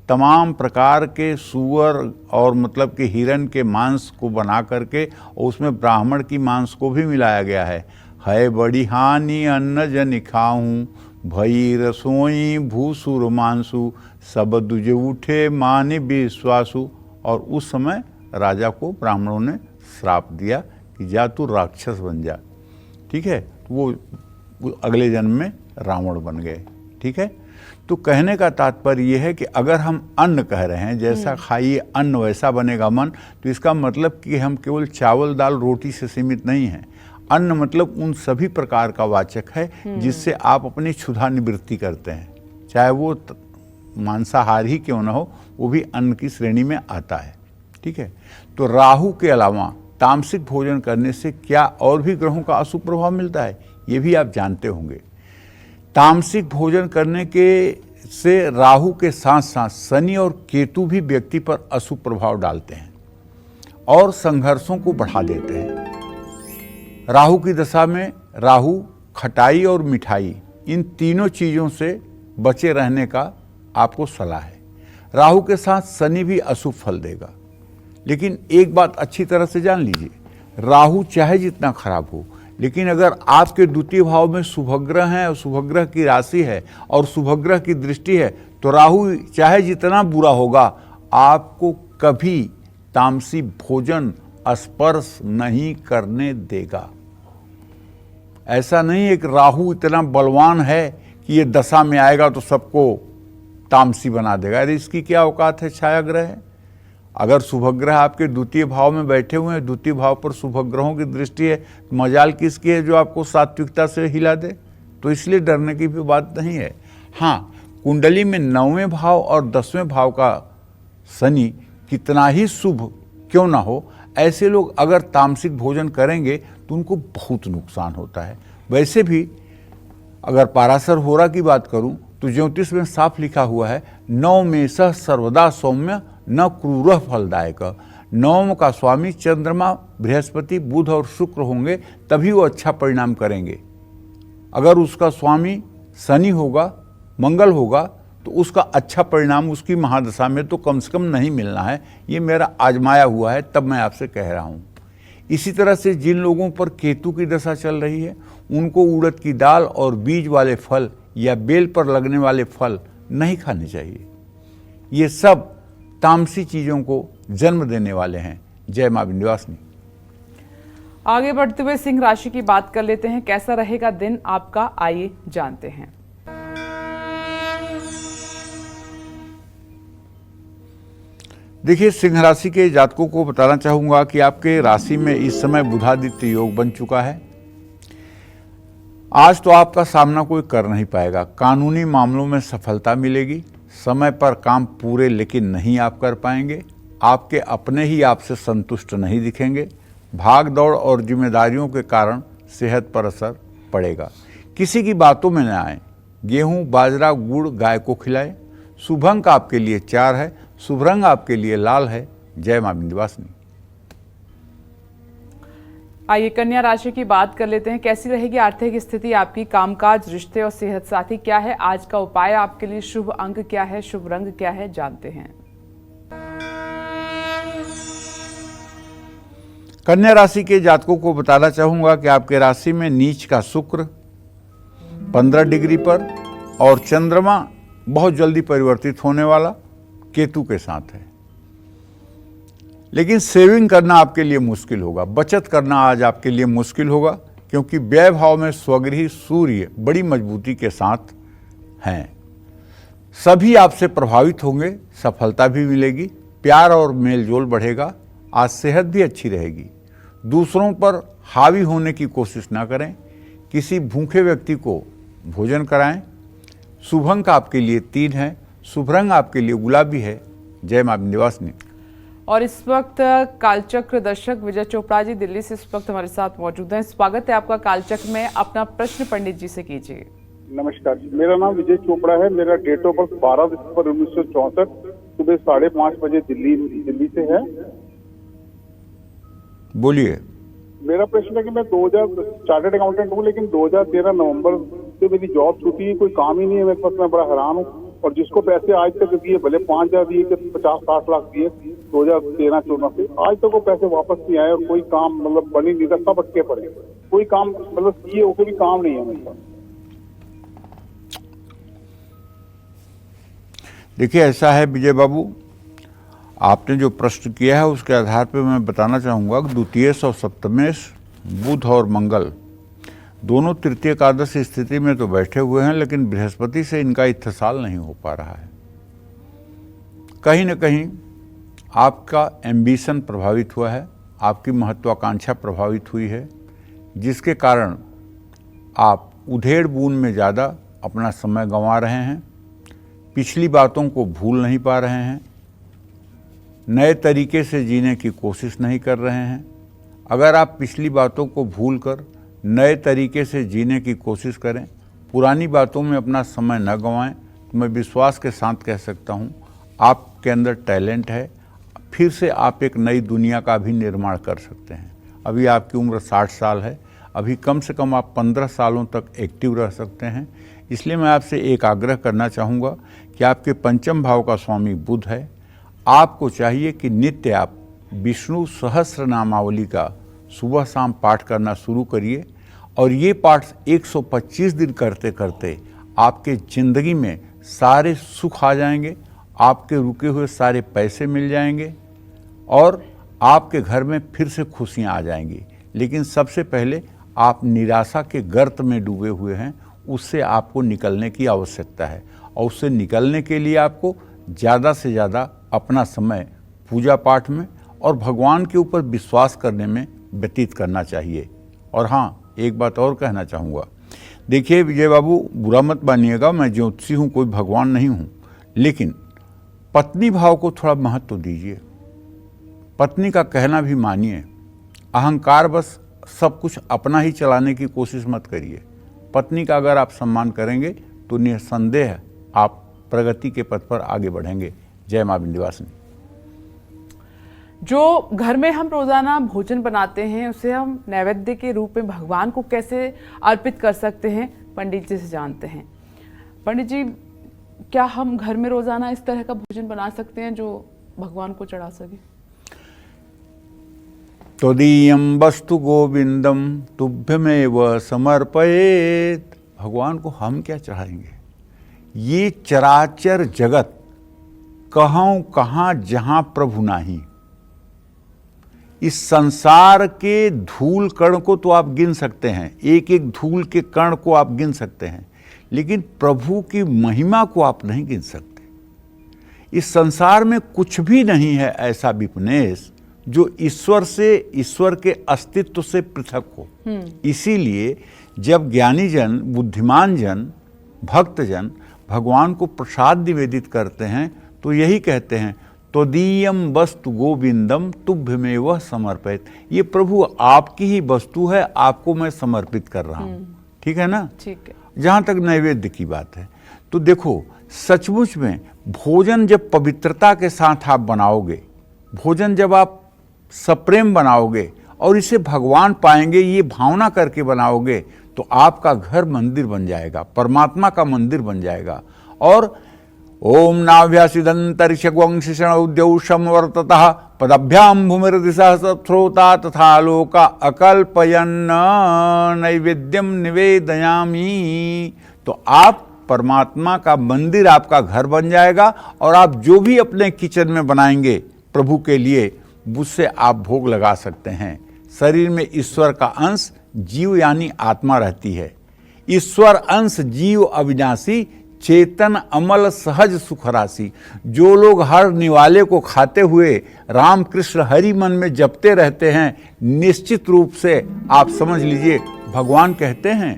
तमाम प्रकार के सूअर और मतलब कि हिरन के मांस को बना करके और उसमें ब्राह्मण की मांस को भी मिलाया गया है बड़ी हानि अन्न जनि खाऊं, भई रसोई भूसुर मांसु, सब दुजे उठे मानि विश्वासु। और उस समय राजा को ब्राह्मणों ने श्राप दिया कि जा तू राक्षस बन जा। ठीक है, वो अगले जन्म में रावण बन गए। ठीक है, तो कहने का तात्पर्य यह है कि अगर हम अन्न कह रहे हैं, जैसा खाइए अन्न वैसा बनेगा मन, तो इसका मतलब कि हम केवल चावल दाल रोटी से सीमित नहीं हैं। अन्न मतलब उन सभी प्रकार का वाचक है जिससे आप अपनी क्षुधा निवृत्ति करते हैं, चाहे वो मांसाहार ही क्यों न हो, वो भी अन्न की श्रेणी में आता है। ठीक है, तो राहु के अलावा तामसिक भोजन करने से क्या और भी ग्रहों का अशुभ प्रभाव मिलता है, ये भी आप जानते होंगे। तामसिक भोजन करने के से राहु के साथ साथ शनि और केतु भी व्यक्ति पर अशुभ प्रभाव डालते हैं और संघर्षों को बढ़ा देते हैं। राहु की दशा में राहु, खटाई और मिठाई, इन तीनों चीज़ों से बचे रहने का आपको सलाह है। राहु के साथ शनि भी अशुभ फल देगा, लेकिन एक बात अच्छी तरह से जान लीजिए, राहु चाहे जितना खराब हो, लेकिन अगर आपके द्वितीय भाव में शुभग्रह है और शुभग्रह की राशि है और शुभग्रह की दृष्टि है, तो राहु चाहे जितना बुरा होगा आपको कभी तामसी भोजन स्पर्श नहीं करने देगा। ऐसा नहीं है कि राहु इतना बलवान है कि ये दशा में आएगा तो सबको तामसी बना देगा। अरे इसकी क्या औकात है, छाया ग्रह है। अगर शुभग्रह आपके द्वितीय भाव में बैठे हुए हैं, द्वितीय भाव पर शुभग्रहों की दृष्टि है, मजाल किसकी है जो आपको सात्विकता से हिला दे, तो इसलिए डरने की भी बात नहीं है। हाँ, कुंडली में 9वें भाव और 10वें भाव का शनि कितना ही शुभ क्यों ना हो, ऐसे लोग अगर तामसिक भोजन करेंगे तो उनको बहुत नुकसान होता है। वैसे भी अगर पाराशर होरा की बात करूं तो ज्योतिष में साफ लिखा हुआ है, 9 में सह सर्वदा सौम्य न क्रूर फलदायक। 9 का स्वामी चंद्रमा, बृहस्पति, बुध और शुक्र होंगे तभी वो अच्छा परिणाम करेंगे। अगर उसका स्वामी शनि होगा, मंगल होगा, तो उसका अच्छा परिणाम उसकी महादशा में तो कम से कम नहीं मिलना है। ये मेरा आजमाया हुआ है, तब मैं आपसे कह रहा हूँ। इसी तरह से जिन लोगों पर केतु की दशा चल रही है, उनको उड़द की दाल और बीज वाले फल या बेल पर लगने वाले फल नहीं खाने चाहिए। ये सब तामसी चीज़ों को जन्म देने वाले हैं। जय मां विंध्यवासिनी। आगे बढ़ते हुए सिंह राशि की बात कर लेते हैं। कैसा रहेगा दिन आपका, आइए जानते हैं। देखिए, सिंह राशि के जातकों को बताना चाहूंगा कि आपके राशि में इस समय बुधादित्य योग बन चुका है। आज तो आपका सामना कोई कर नहीं पाएगा। कानूनी मामलों में सफलता मिलेगी। समय पर काम पूरे लेकिन नहीं आप कर पाएंगे। आपके अपने ही आपसे संतुष्ट नहीं दिखेंगे। भाग दौड़ और जिम्मेदारियों के कारण सेहत पर असर पड़ेगा। किसी की बातों में न आए। गेहूं, बाजरा, गुड़ गाय को खिलाएं। शुभ अंक आपके लिए 4 है। शुभ रंग आपके लिए लाल है। जय मां विंध्यवासिनी। आइए कन्या राशि की बात कर लेते हैं। कैसी रहेगी आर्थिक स्थिति आपकी, कामकाज, रिश्ते और सेहत साथी क्या है, आज का उपाय आपके लिए, शुभ अंक क्या है, शुभ रंग क्या है, जानते हैं। कन्या राशि के जातकों को बताना चाहूंगा कि आपके राशि में नीच का शुक्र 15 डिग्री पर और चंद्रमा बहुत जल्दी परिवर्तित होने वाला केतु के साथ है। लेकिन सेविंग करना आपके लिए मुश्किल होगा, बचत करना आज आपके लिए मुश्किल होगा, क्योंकि व्यय भाव में स्वगृही सूर्य बड़ी मजबूती के साथ हैं। सभी आपसे प्रभावित होंगे, सफलता भी मिलेगी, प्यार और मेलजोल बढ़ेगा। आज सेहत भी अच्छी रहेगी। दूसरों पर हावी होने की कोशिश ना करें। किसी भूखे व्यक्ति को भोजन कराएं। शुभ अंक आपके लिए 3 है। शुभ रंग आपके लिए गुलाबी है। जय मां विंध्यवासिनी। और इस वक्त कालचक्र दर्शक विजय चोपड़ा जी दिल्ली से इस वक्त हमारे साथ मौजूद हैं। स्वागत है आपका कालचक्र में। अपना प्रश्न पंडित जी से कीजिए। नमस्कार जी, मेरा नाम विजय चोपड़ा है। मेरा डेट ऑफ बर्थ 12 दिसंबर 1964 सुबह 5:30 बजे दिल्ली से है। बोलिए। मेरा प्रश्न है कि मैं 2000 चार्टर्ड अकाउंटेंट हूँ, लेकिन 2013 नवंबर से मेरी जॉब छूटी है, कोई काम ही नहीं है मेरे पास। मैं बड़ा हैरान हूँ। और जिसको पैसे आज तक दिए, भले 5,000 दिए कि 50-60 लाख दिए 2013-14 से, आज तक वो पैसे वापस नहीं आए और कोई काम मतलब बनी नहीं था। सब अटके पड़े। कोई काम मतलब किए होकर भी काम नहीं है मेरे पास। देखिए, ऐसा है विजय बाबू, आपने जो प्रश्न किया है उसके आधार पर मैं बताना चाहूँगा कि द्वितीयेश और सप्तमेश बुध और मंगल दोनों तृतीय एकादश स्थिति में तो बैठे हुए हैं, लेकिन बृहस्पति से इनका इत्तेसाल नहीं हो पा रहा है। कहीं न कहीं आपका एम्बिशन प्रभावित हुआ है, आपकी महत्वाकांक्षा प्रभावित हुई है, जिसके कारण आप उधेड़ बूंद में ज़्यादा अपना समय गंवा रहे हैं, पिछली बातों को भूल नहीं पा रहे हैं, नए तरीके से जीने की कोशिश नहीं कर रहे हैं। अगर आप पिछली बातों को भूल कर नए तरीके से जीने की कोशिश करें, पुरानी बातों में अपना समय न गंवाएं, तो मैं विश्वास के साथ कह सकता हूं आपके अंदर टैलेंट है, फिर से आप एक नई दुनिया का भी निर्माण कर सकते हैं। अभी आपकी उम्र 60 साल है, अभी कम से कम आप 15 सालों तक एक्टिव रह सकते हैं। इसलिए मैं आपसे एक आग्रह करना चाहूँगा कि आपके पंचम भाव का स्वामी बुध है, आपको चाहिए कि नित्य आप विष्णु सहस्र नामावली का सुबह शाम पाठ करना शुरू करिए, और ये पाठ 125 दिन करते करते आपके ज़िंदगी में सारे सुख आ जाएंगे, आपके रुके हुए सारे पैसे मिल जाएंगे और आपके घर में फिर से खुशियाँ आ जाएंगी। लेकिन सबसे पहले आप निराशा के गर्त में डूबे हुए हैं, उससे आपको निकलने की आवश्यकता है, और उससे निकलने के लिए आपको ज़्यादा से ज़्यादा अपना समय पूजा पाठ में और भगवान के ऊपर विश्वास करने में व्यतीत करना चाहिए। और हाँ, एक बात और कहना चाहूँगा, देखिए विजय बाबू, बुरा मत मानिएगा, मैं ज्योतिषी हूँ, कोई भगवान नहीं हूँ, लेकिन पत्नी भाव को थोड़ा महत्व दीजिए, पत्नी का कहना भी मानिए। अहंकार बस सब कुछ अपना ही चलाने की कोशिश मत करिए। पत्नी का अगर आप सम्मान करेंगे तो निसंदेह आप प्रगति के पथ पर आगे बढ़ेंगे। जय मां विंध्यवासिनी। जो घर में हम रोजाना भोजन बनाते हैं उसे हम नैवेद्य के रूप में भगवान को कैसे अर्पित कर सकते हैं, पंडित जी से जानते हैं। पंडित जी, क्या हम घर में रोजाना इस तरह का भोजन बना सकते हैं जो भगवान को चढ़ा सके? त्वदीयं वस्तु गोविंदम तुभ्यमेव समर्पयेत। भगवान को हम क्या चढ़ाएंगे? ये चराचर जगत कहूँ कहाँ जहाँ प्रभु नाही। इस संसार के धूल कण को तो आप गिन सकते हैं, एक एक धूल के कण को आप गिन सकते हैं, लेकिन प्रभु की महिमा को आप नहीं गिन सकते। इस संसार में कुछ भी नहीं है ऐसा विपनेश जो ईश्वर से, ईश्वर के अस्तित्व से पृथक हो। इसीलिए जब ज्ञानी जन, बुद्धिमान जन, भक्तजन भगवान को प्रसाद निवेदित करते हैं तो यही कहते हैं, त्वदीयं वस्तु गोविंदम तुभ्यमेव समर्पित। ये प्रभु आपकी ही वस्तु है, आपको मैं समर्पित कर रहा हूँ। ठीक है ना? ठीक है। जहाँ तक नैवेद्य की बात है, तो देखो सचमुच में भोजन जब पवित्रता के साथ आप बनाओगे, भोजन जब आप सप्रेम बनाओगे और इसे भगवान पाएंगे ये भावना करके बनाओगे, तो आपका घर मंदिर बन जाएगा, परमात्मा का मंदिर बन जाएगा। और ओम नाभ्यासिदंतरिक्षगवंशिषणौद्यौषम वर्ततः पदभ्याम भूमिर्दिशः सत्रोता तथा लोका अकल्पयन्न नैवेद्यम निवेदयामि। तो आप परमात्मा का मंदिर, आपका घर बन जाएगा, और आप जो भी अपने किचन में बनाएंगे प्रभु के लिए, उससे आप भोग लगा सकते हैं। शरीर में ईश्वर का अंश जीव यानी आत्मा रहती है। ईश्वर अंश जीव अविनाशी, चेतन अमल सहज सुख राशि। जो लोग हर निवाले को खाते हुए राम कृष्ण हरि मन में जपते रहते हैं, निश्चित रूप से आप समझ लीजिए भगवान कहते हैं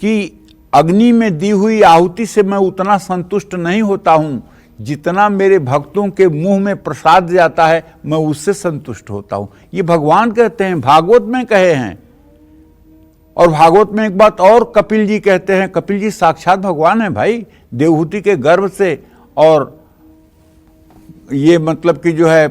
कि अग्नि में दी हुई आहुति से मैं उतना संतुष्ट नहीं होता हूं जितना मेरे भक्तों के मुंह में प्रसाद जाता है, मैं उससे संतुष्ट होता हूं। ये भगवान कहते हैं, भागवत में कहे हैं। और भागवत में एक बात और कपिल जी कहते हैं, कपिल जी साक्षात भगवान है भाई, देवहूति के गर्भ से, और ये मतलब कि जो है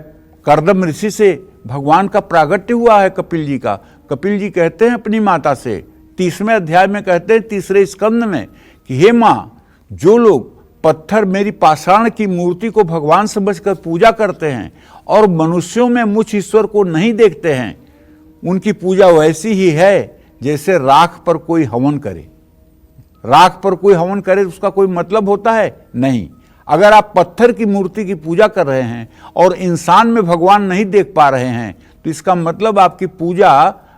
कर्दम ऋषि से भगवान का प्रागट्य हुआ है कपिल जी का। कपिल जी कहते हैं अपनी माता से, 30वें अध्याय में कहते हैं, 3रे स्कंद में, कि हे माँ, जो लोग पत्थर मेरी पाषाण की मूर्ति को भगवान समझकर पूजा करते हैं और मनुष्यों में मुझ ईश्वर को नहीं देखते हैं, उनकी पूजा वैसी ही है जैसे राख पर कोई हवन करे। राख पर कोई हवन करे तो उसका कोई मतलब होता है? नहीं। अगर आप पत्थर की मूर्ति की पूजा कर रहे हैं और इंसान में भगवान नहीं देख पा रहे हैं तो इसका मतलब आपकी पूजा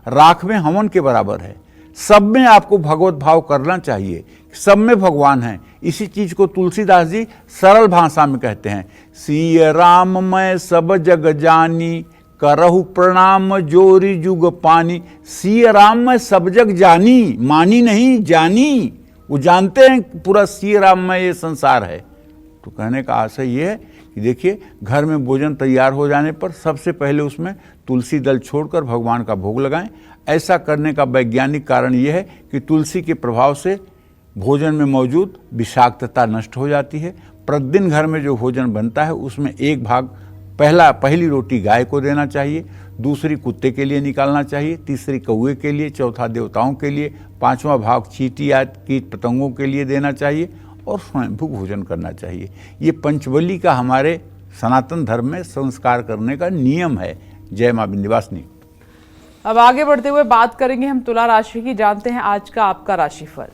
राख में हवन के बराबर है। सब में आपको भगवत भाव करना चाहिए, सब में भगवान है। इसी चीज को तुलसीदास जी सरल भाषा में कहते हैं, सिय राम मैं सब जग जानी, करहु प्रणाम जोरी जुग पानी। सिय राम मैं सब जग जानी, मानी नहीं जानी, वो जानते हैं पूरा सिय राम में ये संसार है। तो कहने का आशय ये है कि देखिए, घर में भोजन तैयार हो जाने पर सबसे पहले उसमें तुलसी दल छोड़कर भगवान का भोग लगाएं। ऐसा करने का वैज्ञानिक कारण यह है कि तुलसी के प्रभाव से भोजन में मौजूद विषाक्तता नष्ट हो जाती है। प्रतिदिन घर में जो भोजन बनता है उसमें एक भाग पहली रोटी गाय को देना चाहिए, दूसरी कुत्ते के लिए निकालना चाहिए, तीसरी कौवे के लिए, चौथा देवताओं के लिए, पांचवा भाग चींटी या कीट पतंगों के लिए देना चाहिए और स्वयंभू भोजन करना चाहिए। ये पंचबली का हमारे सनातन धर्म में संस्कार करने का नियम है। जय मां विंध्यवासिनी। अब आगे बढ़ते हुए बात करेंगे हम तुला राशि की। जानते हैं आज का आपका राशिफल।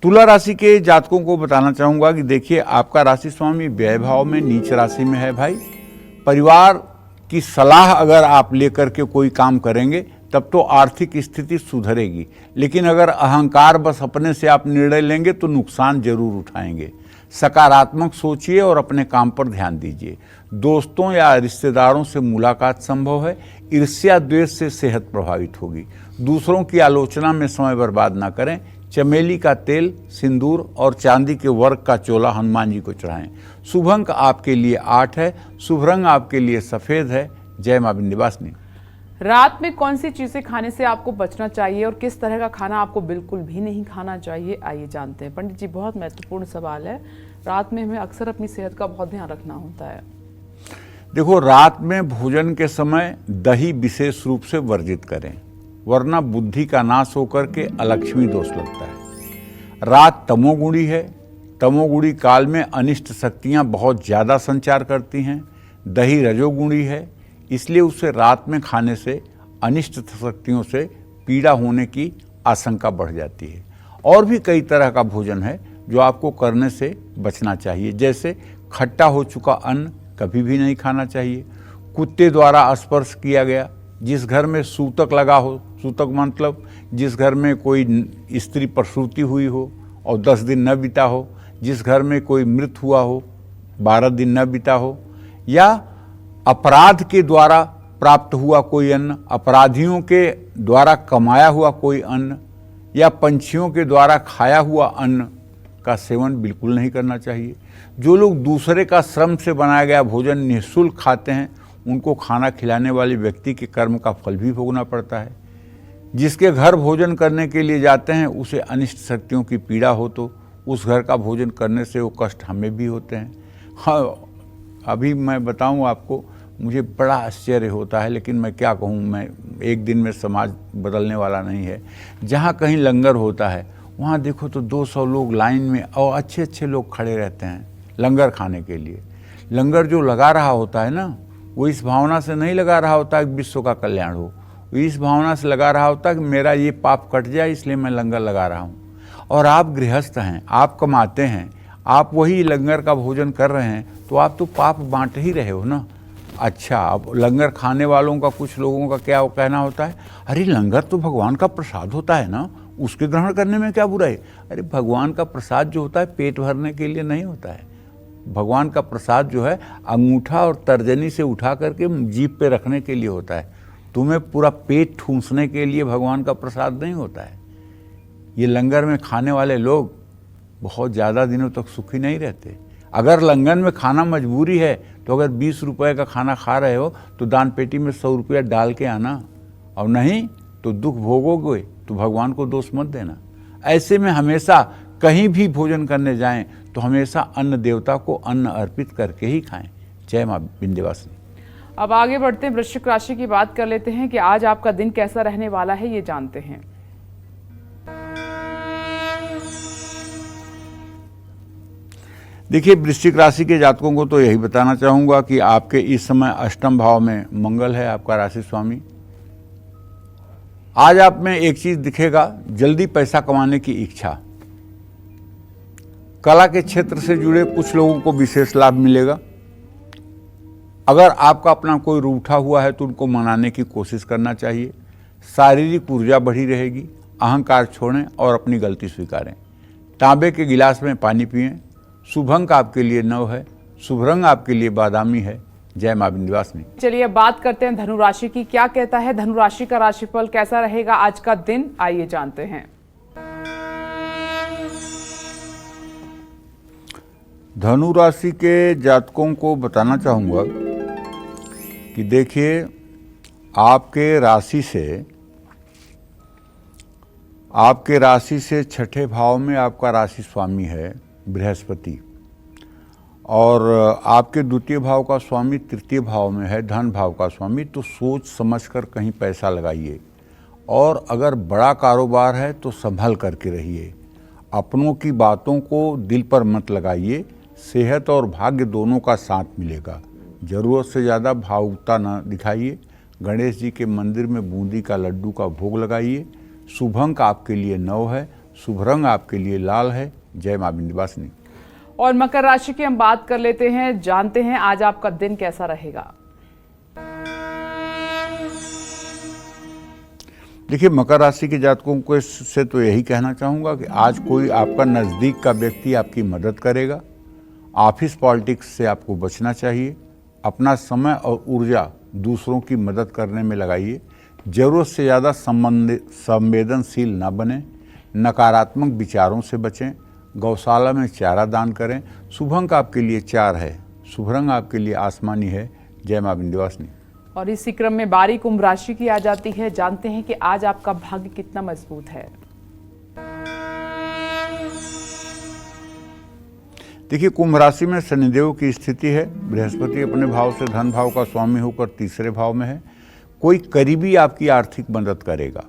तुला राशि के जातकों को बताना चाहूंगा कि देखिए, आपका राशि स्वामी व्यय भाव में नीच राशि में है भाई। परिवार की सलाह अगर आप लेकर के कोई काम करेंगे तब तो आर्थिक स्थिति सुधरेगी, लेकिन अगर अहंकार बस अपने से आप निर्णय लेंगे तो नुकसान जरूर उठाएंगे। सकारात्मक सोचिए और अपने काम पर ध्यान दीजिए। दोस्तों या रिश्तेदारों से मुलाकात संभव है। ईर्ष्या द्वेष से सेहत प्रभावित होगी। दूसरों की आलोचना में समय बर्बाद ना करें। चमेली का तेल, सिंदूर और चांदी के वर्क का चोला हनुमान जी को चढ़ाएं। शुभ अंक आपके लिए 8 है। शुभ रंग आपके लिए सफेद है। जय मां विंध्यवासिनी। रात में कौन सी चीजें खाने से आपको बचना चाहिए और किस तरह का खाना आपको बिल्कुल भी नहीं खाना चाहिए, आइए जानते हैं। पंडित जी, बहुत महत्वपूर्ण सवाल है। रात में हमें अक्सर अपनी सेहत का बहुत ध्यान रखना होता है। देखो, रात में भोजन के समय दही विशेष रूप से वर्जित करें, वरना बुद्धि का नाश होकर के अलक्ष्मी दोष लगता है। रात तमोगुणी है। तमोगुणी काल में अनिष्ट शक्तियां बहुत ज़्यादा संचार करती हैं। दही रजोगुणी है, इसलिए उसे रात में खाने से अनिष्ट शक्तियों से पीड़ा होने की आशंका बढ़ जाती है। और भी कई तरह का भोजन है जो आपको करने से बचना चाहिए, जैसे खट्टा हो चुका अन्न कभी भी नहीं खाना चाहिए। कुत्ते द्वारा स्पर्श किया गया, जिस घर में सूतक लगा हो, सूतक मतलब जिस घर में कोई स्त्री प्रसूति हुई हो और 10 दिन न बीता हो, जिस घर में कोई मृत हुआ हो 12 दिन न बीता हो, या अपराध के द्वारा प्राप्त हुआ कोई अन्न, अपराधियों के द्वारा कमाया हुआ कोई अन्न, या पंछियों के द्वारा खाया हुआ अन्न का सेवन बिल्कुल नहीं करना चाहिए। जो लोग दूसरे का श्रम से बनाया गया भोजन निःशुल्क खाते हैं, उनको खाना खिलाने वाले व्यक्ति के कर्म का फल भी भोगना पड़ता है। जिसके घर भोजन करने के लिए जाते हैं उसे अनिष्ट शक्तियों की पीड़ा हो तो उस घर का भोजन करने से वो कष्ट हमें भी होते हैं। हाँ, अभी मैं बताऊं आपको, मुझे बड़ा आश्चर्य होता है, लेकिन मैं क्या कहूं, मैं एक दिन में समाज बदलने वाला नहीं है। जहां कहीं लंगर होता है वहां देखो तो 200 लोग लाइन में और अच्छे अच्छे लोग खड़े रहते हैं लंगर खाने के लिए। लंगर जो लगा रहा होता है ना, वो इस भावना से नहीं लगा रहा होता कि विश्व का कल्याण हो, वो इस भावना से लगा रहा होता कि मेरा ये पाप कट जाए इसलिए मैं लंगर लगा रहा हूँ। और आप गृहस्थ हैं, आप कमाते हैं, आप वही लंगर का भोजन कर रहे हैं, तो आप तो पाप बांट ही रहे हो ना। अच्छा, अब लंगर खाने वालों का कुछ लोगों का क्या कहना होता है, अरे लंगर तो भगवान का प्रसाद होता है ना, उसके ग्रहण करने में क्या बुराई। अरे भगवान का प्रसाद जो होता है पेट भरने के लिए नहीं होता है। भगवान का प्रसाद जो है अंगूठा और तर्जनी से उठा करके जीभ पे रखने के लिए होता है। तुम्हें पूरा पेट ठूंसने के लिए भगवान का प्रसाद नहीं होता है। ये लंगर में खाने वाले लोग बहुत ज़्यादा दिनों तक सुखी नहीं रहते। अगर लंगर में खाना मजबूरी है तो अगर 20 रुपए का खाना खा रहे हो तो दान पेटी में 100 रुपया डाल के आना, और नहीं तो दुख भोगोगे तो भगवान को दोष मत देना। ऐसे में हमेशा कहीं भी भोजन करने जाएं तो हमेशा अन्न देवता को अन्न अर्पित करके ही खाएं। जय मां विंध्यवासिनी। अब आगे बढ़ते हैं, वृश्चिक राशि की बात कर लेते हैं कि आज आपका दिन कैसा रहने वाला है, ये जानते हैं। देखिए, वृश्चिक राशि के जातकों को तो यही बताना चाहूंगा कि आपके इस समय अष्टम भाव में मंगल है, आपका राशि स्वामी। आज आप में एक चीज दिखेगा, जल्दी पैसा कमाने की इच्छा। कला के क्षेत्र से जुड़े कुछ लोगों को विशेष लाभ मिलेगा। अगर आपका अपना कोई रूठा हुआ है तो उनको मनाने की कोशिश करना चाहिए। शारीरिक ऊर्जा बढ़ी रहेगी। अहंकार छोड़ें और अपनी गलती स्वीकारें। तांबे के गिलास में पानी पिएं। शुभ अंक आपके लिए 9 है। शुभ रंग आपके लिए बादामी है। जय मां विंध्यवासिनी। चलिए अब बात करते हैं धनु राशि की। क्या कहता है धनु राशि का राशिफल, कैसा रहेगा आज का दिन, आइए जानते हैं। धनु राशि के जातकों को बताना चाहूँगा कि देखिए, आपके राशि से छठे भाव में आपका राशि स्वामी है बृहस्पति, और आपके द्वितीय भाव का स्वामी तृतीय भाव में है, धन भाव का स्वामी। तो सोच समझकर कहीं पैसा लगाइए, और अगर बड़ा कारोबार है तो संभल करके रहिए। अपनों की बातों को दिल पर मत लगाइए। सेहत और भाग्य दोनों का साथ मिलेगा। जरूरत से ज़्यादा भावुकता न दिखाइए। गणेश जी के मंदिर में बूंदी का लड्डू का भोग लगाइए। शुभ अंक आपके लिए 9 है। शुभ रंग आपके लिए लाल है। जय मां विंध्यवासिनी। और मकर राशि की हम बात कर लेते हैं, जानते हैं आज आपका दिन कैसा रहेगा। देखिए, मकर राशि के जातकों को से तो यही कहना चाहूँगा कि आज कोई आपका नज़दीक का व्यक्ति आपकी मदद करेगा। ऑफिस पॉलिटिक्स से आपको बचना चाहिए। अपना समय और ऊर्जा दूसरों की मदद करने में लगाइए। जरूरत से ज़्यादा संवेदनशील न बने। नकारात्मक विचारों से बचें। गौशाला में चारा दान करें। शुभ अंक आपके लिए 4 है। शुभ रंग आपके लिए आसमानी है। जय मां विंध्यवासिनी। और इसी क्रम में बारी कुंभ राशि की आ जाती है। जानते हैं कि आज आपका भाग्य कितना मजबूत है। देखिए, कुंभ राशि में शनिदेव की स्थिति है। बृहस्पति अपने भाव से धन भाव का स्वामी होकर तीसरे भाव में है। कोई करीबी आपकी आर्थिक मदद करेगा।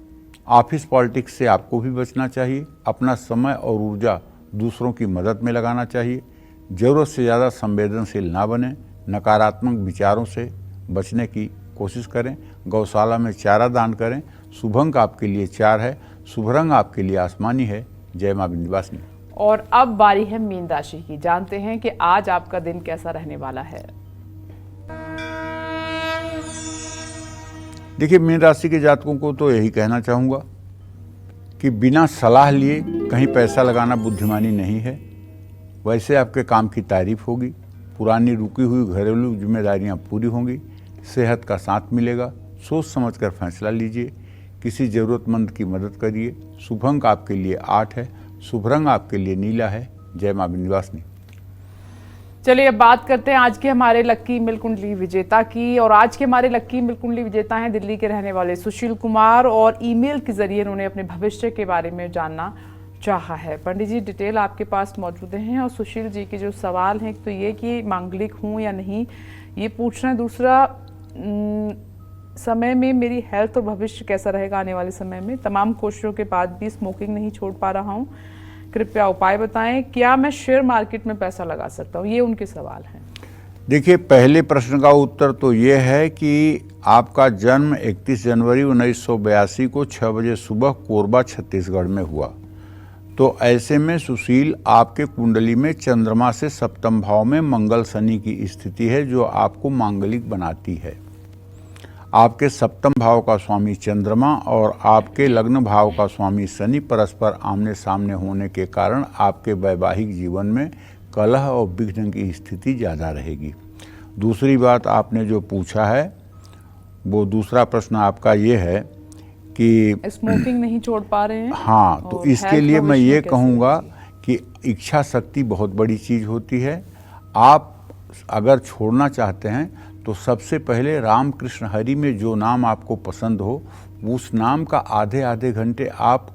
ऑफिस पॉलिटिक्स से आपको भी बचना चाहिए। अपना समय और ऊर्जा दूसरों की मदद में लगाना चाहिए। जरूरत से ज़्यादा संवेदनशील ना बने। नकारात्मक विचारों से बचने की कोशिश करें। गौशाला में चारा दान करें। शुभ अंक आपके लिए 4 है। शुभ रंग आपके लिए आसमानी है। जय मां विंध्यवासिनी। और अब बारी है मीन राशि की। जानते हैं कि आज आपका दिन कैसा रहने वाला है। देखिए, मीन राशि के जातकों को तो यही कहना चाहूँगा कि बिना सलाह लिए कहीं पैसा लगाना बुद्धिमानी नहीं है। वैसे आपके काम की तारीफ होगी। पुरानी रुकी हुई घरेलू जिम्मेदारियां पूरी होंगी। सेहत का साथ मिलेगा। सोच समझकर फैसला लीजिए। किसी ज़रूरतमंद की मदद करिए। शुभ अंक आपके लिए 8 है। शुभ रंग आपके लिए नीला है। जय मां विंध्यवासिनी। चलिए अब बात करते हैं आज के हमारे लक्की मिल कुंडली विजेता की। और आज के हमारे लक्की मिल कुंडली विजेता हैं दिल्ली के रहने वाले सुशील कुमार, और ईमेल के जरिए उन्होंने अपने भविष्य के बारे में जानना चाहा है। पंडित जी, डिटेल आपके पास मौजूद हैं। और सुशील जी के जो सवाल हैं, तो ये कि मांगलिक हूँ या नहीं, ये पूछना है। दूसरा, समय में मेरी हेल्थ और भविष्य कैसा रहेगा आने वाले समय में। तमाम कोशिशों के बाद भी स्मोकिंग नहीं छोड़ पा रहा हूँ, कृपया उपाय बताएं। क्या मैं शेयर मार्केट में पैसा लगा सकता हूँ, ये उनके सवाल हैं। देखिए, पहले प्रश्न का उत्तर तो ये है कि आपका जन्म 31 जनवरी 1982 को 6 बजे सुबह कोरबा छत्तीसगढ़ में हुआ। तो ऐसे में सुशील, आपके कुंडली में चंद्रमा से सप्तम भाव में मंगल शनि की स्थिति है, जो आपको मांगलिक बनाती है। आपके सप्तम भाव का स्वामी चंद्रमा और आपके लग्न भाव का स्वामी शनि परस्पर आमने सामने होने के कारण आपके वैवाहिक जीवन में कलह और विघ्न की स्थिति ज़्यादा रहेगी। दूसरी बात आपने जो पूछा है, वो दूसरा प्रश्न आपका ये है कि स्मोकिंग नहीं छोड़ पा रहे हैं। हाँ, तो इसके लिए मैं ये कहूँगा कि इच्छा शक्ति बहुत बड़ी चीज़ होती है। आप अगर छोड़ना चाहते हैं तो सबसे पहले रामकृष्ण हरि में जो नाम आपको पसंद हो, उस नाम का आधे आधे घंटे आप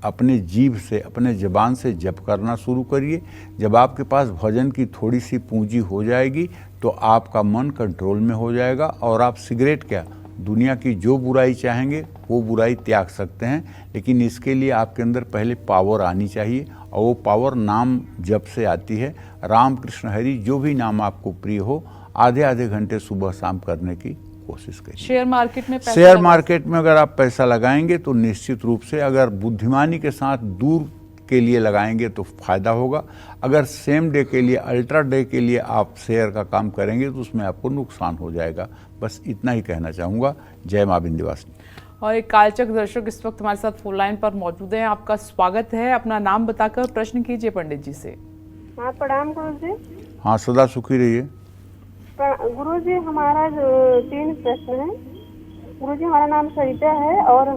अपने जीभ से, अपने ज़बान से जप करना शुरू करिए। जब आपके पास भजन की थोड़ी सी पूंजी हो जाएगी तो आपका मन कंट्रोल में हो जाएगा, और आप सिगरेट क्या, दुनिया की जो बुराई चाहेंगे वो बुराई त्याग सकते हैं। लेकिन इसके लिए आपके अंदर पहले पावर आनी चाहिए, और वो पावर नाम जप से आती है। रामकृष्ण हरि जो भी नाम आपको प्रिय हो, आधे आधे घंटे सुबह शाम करने की कोशिश करिए। शेयर मार्केट में शेयर मार्केट में अगर आप पैसा लगाएंगे तो निश्चित रूप से, अगर बुद्धिमानी के साथ दूर के लिए लगाएंगे तो फायदा होगा। अगर सेम डे के लिए, अल्ट्रा डे के लिए आप शेयर का काम करेंगे तो उसमें आपको नुकसान हो जाएगा। बस इतना ही कहना चाहूँगा। जय मां विंध्यवासिनी। और एक कालचक्र दर्शक इस वक्त हमारे साथ फोन लाइन पर मौजूद हैं। आपका स्वागत है। अपना नाम बताकर प्रश्न कीजिए पंडित जी से। हाँ, प्रणाम गुरु जी। हाँ, सदा सुखी रहिए। गुरु जी, हमारा जो 3 प्रश्न है। गुरु जी, हमारा नाम सरिता है और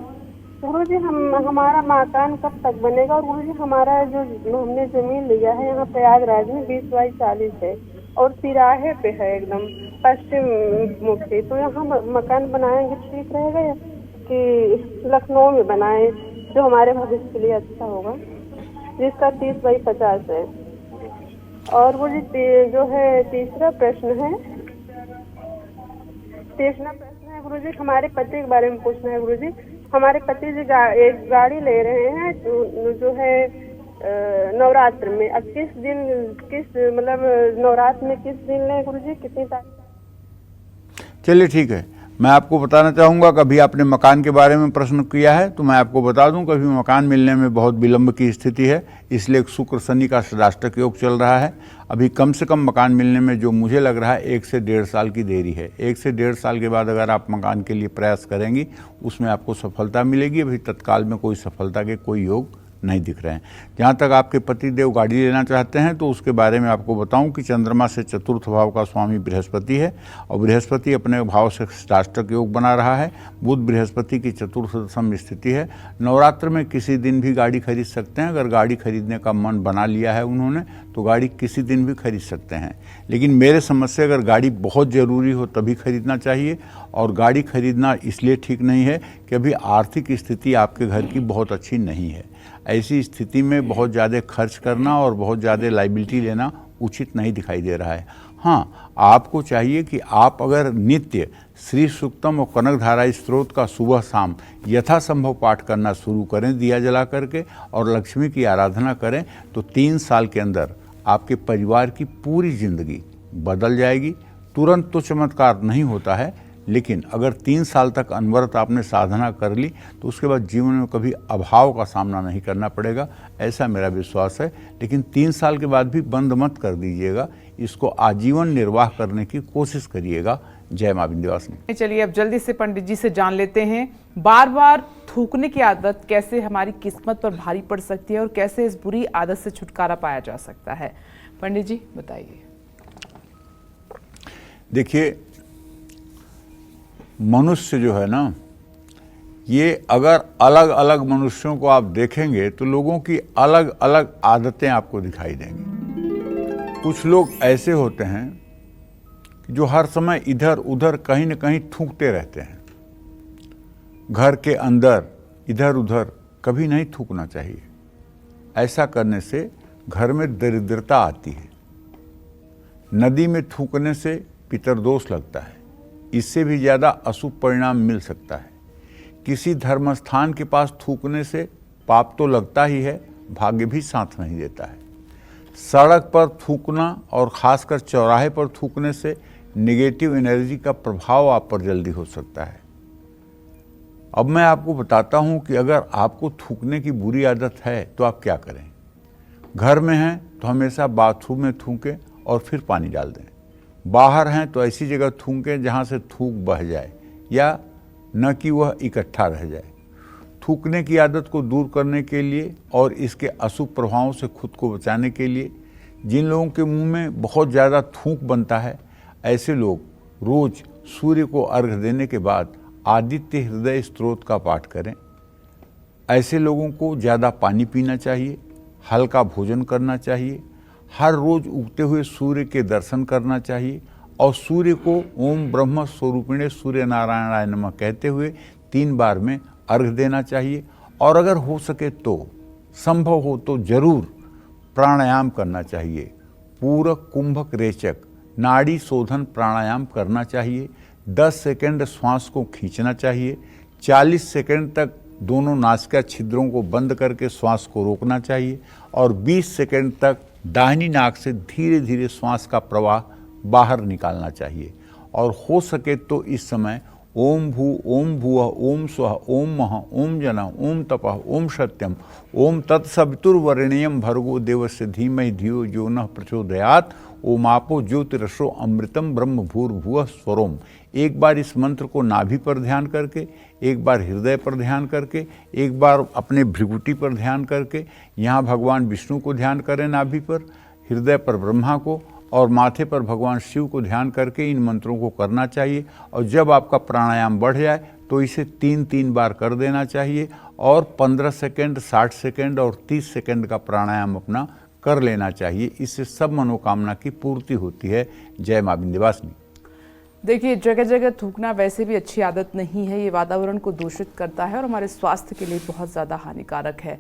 गुरु जी हमारा मकान कब तक बनेगा? और गुरु जी, हमारा जो हमने जमीन लिया है यहाँ प्रयागराज में 20 बाई 40 है और तिराहे पे है, एकदम पश्चिम मुखी। तो यहाँ मकान बनाएंगे ठीक रहेगा या कि लखनऊ में बनाए जो हमारे भविष्य के लिए अच्छा होगा, जिसका 30 बाई 50 है? और वो जो है तीसरा प्रश्न है गुरुजी, हमारे पति के बारे में पूछना है। गुरुजी, हमारे पति जी एक गाड़ी ले रहे हैं जो है नवरात्र में। अब मतलब नवरात्र में किस दिन लें गुरुजी, कितनी तारीख? चलिए ठीक है, मैं आपको बताना चाहूँगा। कभी आपने मकान के बारे में प्रश्न किया है तो मैं आपको बता दूं, कभी मकान मिलने में बहुत विलंब की स्थिति है, इसलिए शुक्र शनि का षडाष्टक योग चल रहा है। अभी कम से कम मकान मिलने में जो मुझे लग रहा है 1 से 1.5 साल की देरी है। 1 से 1.5 साल के बाद अगर आप मकान के लिए प्रयास करेंगी उसमें आपको सफलता मिलेगी। अभी तत्काल में कोई सफलता के कोई योग नहीं दिख रहे हैं। जहाँ तक आपके पति देव गाड़ी लेना चाहते हैं तो उसके बारे में आपको बताऊं कि चंद्रमा से चतुर्थ भाव का स्वामी बृहस्पति है और बृहस्पति अपने भाव से षष्टाष्टक योग बना रहा है। बुध बृहस्पति की चतुर्थ दशम स्थिति है। नवरात्र में किसी दिन भी गाड़ी खरीद सकते हैं। अगर गाड़ी खरीदने का मन बना लिया है उन्होंने तो गाड़ी किसी दिन भी खरीद सकते हैं। लेकिन मेरे समझ से अगर गाड़ी बहुत ज़रूरी हो तभी खरीदना चाहिए। और गाड़ी खरीदना इसलिए ठीक नहीं है कि अभी आर्थिक स्थिति आपके घर की बहुत अच्छी नहीं है। ऐसी स्थिति में बहुत ज़्यादा खर्च करना और बहुत ज़्यादा लाइबिलिटी लेना उचित नहीं दिखाई दे रहा है। हाँ, आपको चाहिए कि आप अगर नित्य श्री सूक्तम और कनकधारा स्त्रोत का सुबह शाम यथासंभव पाठ करना शुरू करें दिया जला करके, और लक्ष्मी की आराधना करें तो 3 साल के अंदर आपके परिवार की पूरी जिंदगी बदल जाएगी। तुरंत तो चमत्कार नहीं होता है, लेकिन अगर 3 साल तक अनवरत आपने साधना कर ली तो उसके बाद जीवन में कभी अभाव का सामना नहीं करना पड़ेगा, ऐसा मेरा विश्वास है। लेकिन 3 साल के बाद भी बंद मत कर दीजिएगा, इसको आजीवन निर्वाह करने की कोशिश करिएगा। जय मां विंध्यवासिनी। चलिए अब जल्दी से पंडित जी से जान लेते हैं, बार बार थूकने की आदत कैसे हमारी किस्मत पर भारी पड़ सकती है और कैसे इस बुरी आदत से छुटकारा पाया जा सकता है। पंडित जी बताइए। देखिए, मनुष्य जो है ना, ये अगर अलग अलग मनुष्यों को आप देखेंगे तो लोगों की अलग अलग आदतें आपको दिखाई देंगी। कुछ लोग ऐसे होते हैं कि जो हर समय इधर उधर कहीं न कहीं थूकते रहते हैं। घर के अंदर इधर उधर कभी नहीं थूकना चाहिए। ऐसा करने से घर में दरिद्रता आती है। नदी में थूकने से पितरदोष लगता है, इससे भी ज़्यादा अशुभ परिणाम मिल सकता है। किसी धर्म स्थान के पास थूकने से पाप तो लगता ही है, भाग्य भी साथ नहीं देता है। सड़क पर थूकना और ख़ासकर चौराहे पर थूकने से नेगेटिव एनर्जी का प्रभाव आप पर जल्दी हो सकता है। अब मैं आपको बताता हूं कि अगर आपको थूकने की बुरी आदत है तो आप क्या करें। घर में हैं तो हमेशा बाथरूम में थूकें और फिर पानी डाल दें। बाहर हैं तो ऐसी जगह थूकें जहाँ से थूक बह जाए या न कि वह इकट्ठा रह जाए। थूकने की आदत को दूर करने के लिए और इसके अशुभ प्रभावों से खुद को बचाने के लिए जिन लोगों के मुंह में बहुत ज़्यादा थूक बनता है, ऐसे लोग रोज़ सूर्य को अर्घ्य देने के बाद आदित्य हृदय स्तोत्र का पाठ करें। ऐसे लोगों को ज़्यादा पानी पीना चाहिए, हल्का भोजन करना चाहिए, हर रोज़ उगते हुए सूर्य के दर्शन करना चाहिए और सूर्य को ओम ब्रह्म स्वरूपिणे सूर्य नारायणाय नमः कहते हुए 3 बार में अर्घ्य देना चाहिए। और अगर हो सके तो, संभव हो तो जरूर प्राणायाम करना चाहिए। पूरक कुंभक रेचक नाड़ी शोधन प्राणायाम करना चाहिए। 10 सेकंड श्वास को खींचना चाहिए। 40 सेकंड तक दोनों नासिका छिद्रों को बंद करके श्वास को रोकना चाहिए और 20 सेकंड तक दाहिनी नाक से धीरे धीरे श्वास का प्रवाह बाहर निकालना चाहिए। और हो सके तो इस समय ओम भू ओम भुवः ओम स्वः ओम महः ओम जनः ओम तपः ओम सत्यम ओम तत्सवितुर्वरेण्यं भर्गो देवस्य धीमहि धियो यो नः प्रचोदयात् ओम आपो ज्योतिरसो अमृतम ब्रह्म भूर्भुवः स्वरोम। एक बार इस मंत्र को नाभि पर ध्यान करके, एक बार हृदय पर ध्यान करके, एक बार अपने भृगुटी पर ध्यान करके, यहाँ भगवान विष्णु को ध्यान करें नाभि पर, हृदय पर ब्रह्मा को और माथे पर भगवान शिव को ध्यान करके इन मंत्रों को करना चाहिए। और जब आपका प्राणायाम बढ़ जाए तो इसे 3-3 बार कर देना चाहिए और 15 सेकंड, 60 सेकंड और 30 सेकंड का प्राणायाम अपना कर लेना चाहिए। इससे सब मनोकामना की पूर्ति होती है। जय मां विंध्यवासिनी। देखिए, जगह जगह थूकना वैसे भी अच्छी आदत नहीं है। ये वातावरण को दूषित करता है और हमारे स्वास्थ्य के लिए बहुत ज़्यादा हानिकारक है।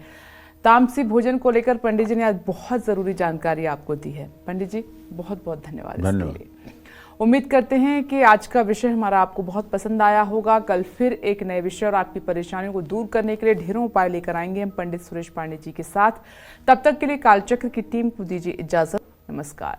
तामसी भोजन को लेकर पंडित जी ने आज बहुत ज़रूरी जानकारी आपको दी है। पंडित जी, बहुत बहुत धन्यवाद इसके लिए। उम्मीद करते हैं कि आज का विषय हमारा आपको बहुत पसंद आया होगा। कल फिर एक नए विषय और आपकी परेशानियों को दूर करने के लिए ढेरों उपाय लेकर आएंगे हम पंडित सुरेश पांडे जी के साथ। तब तक के लिए कालचक्र की टीम को दीजिए इजाजत। नमस्कार।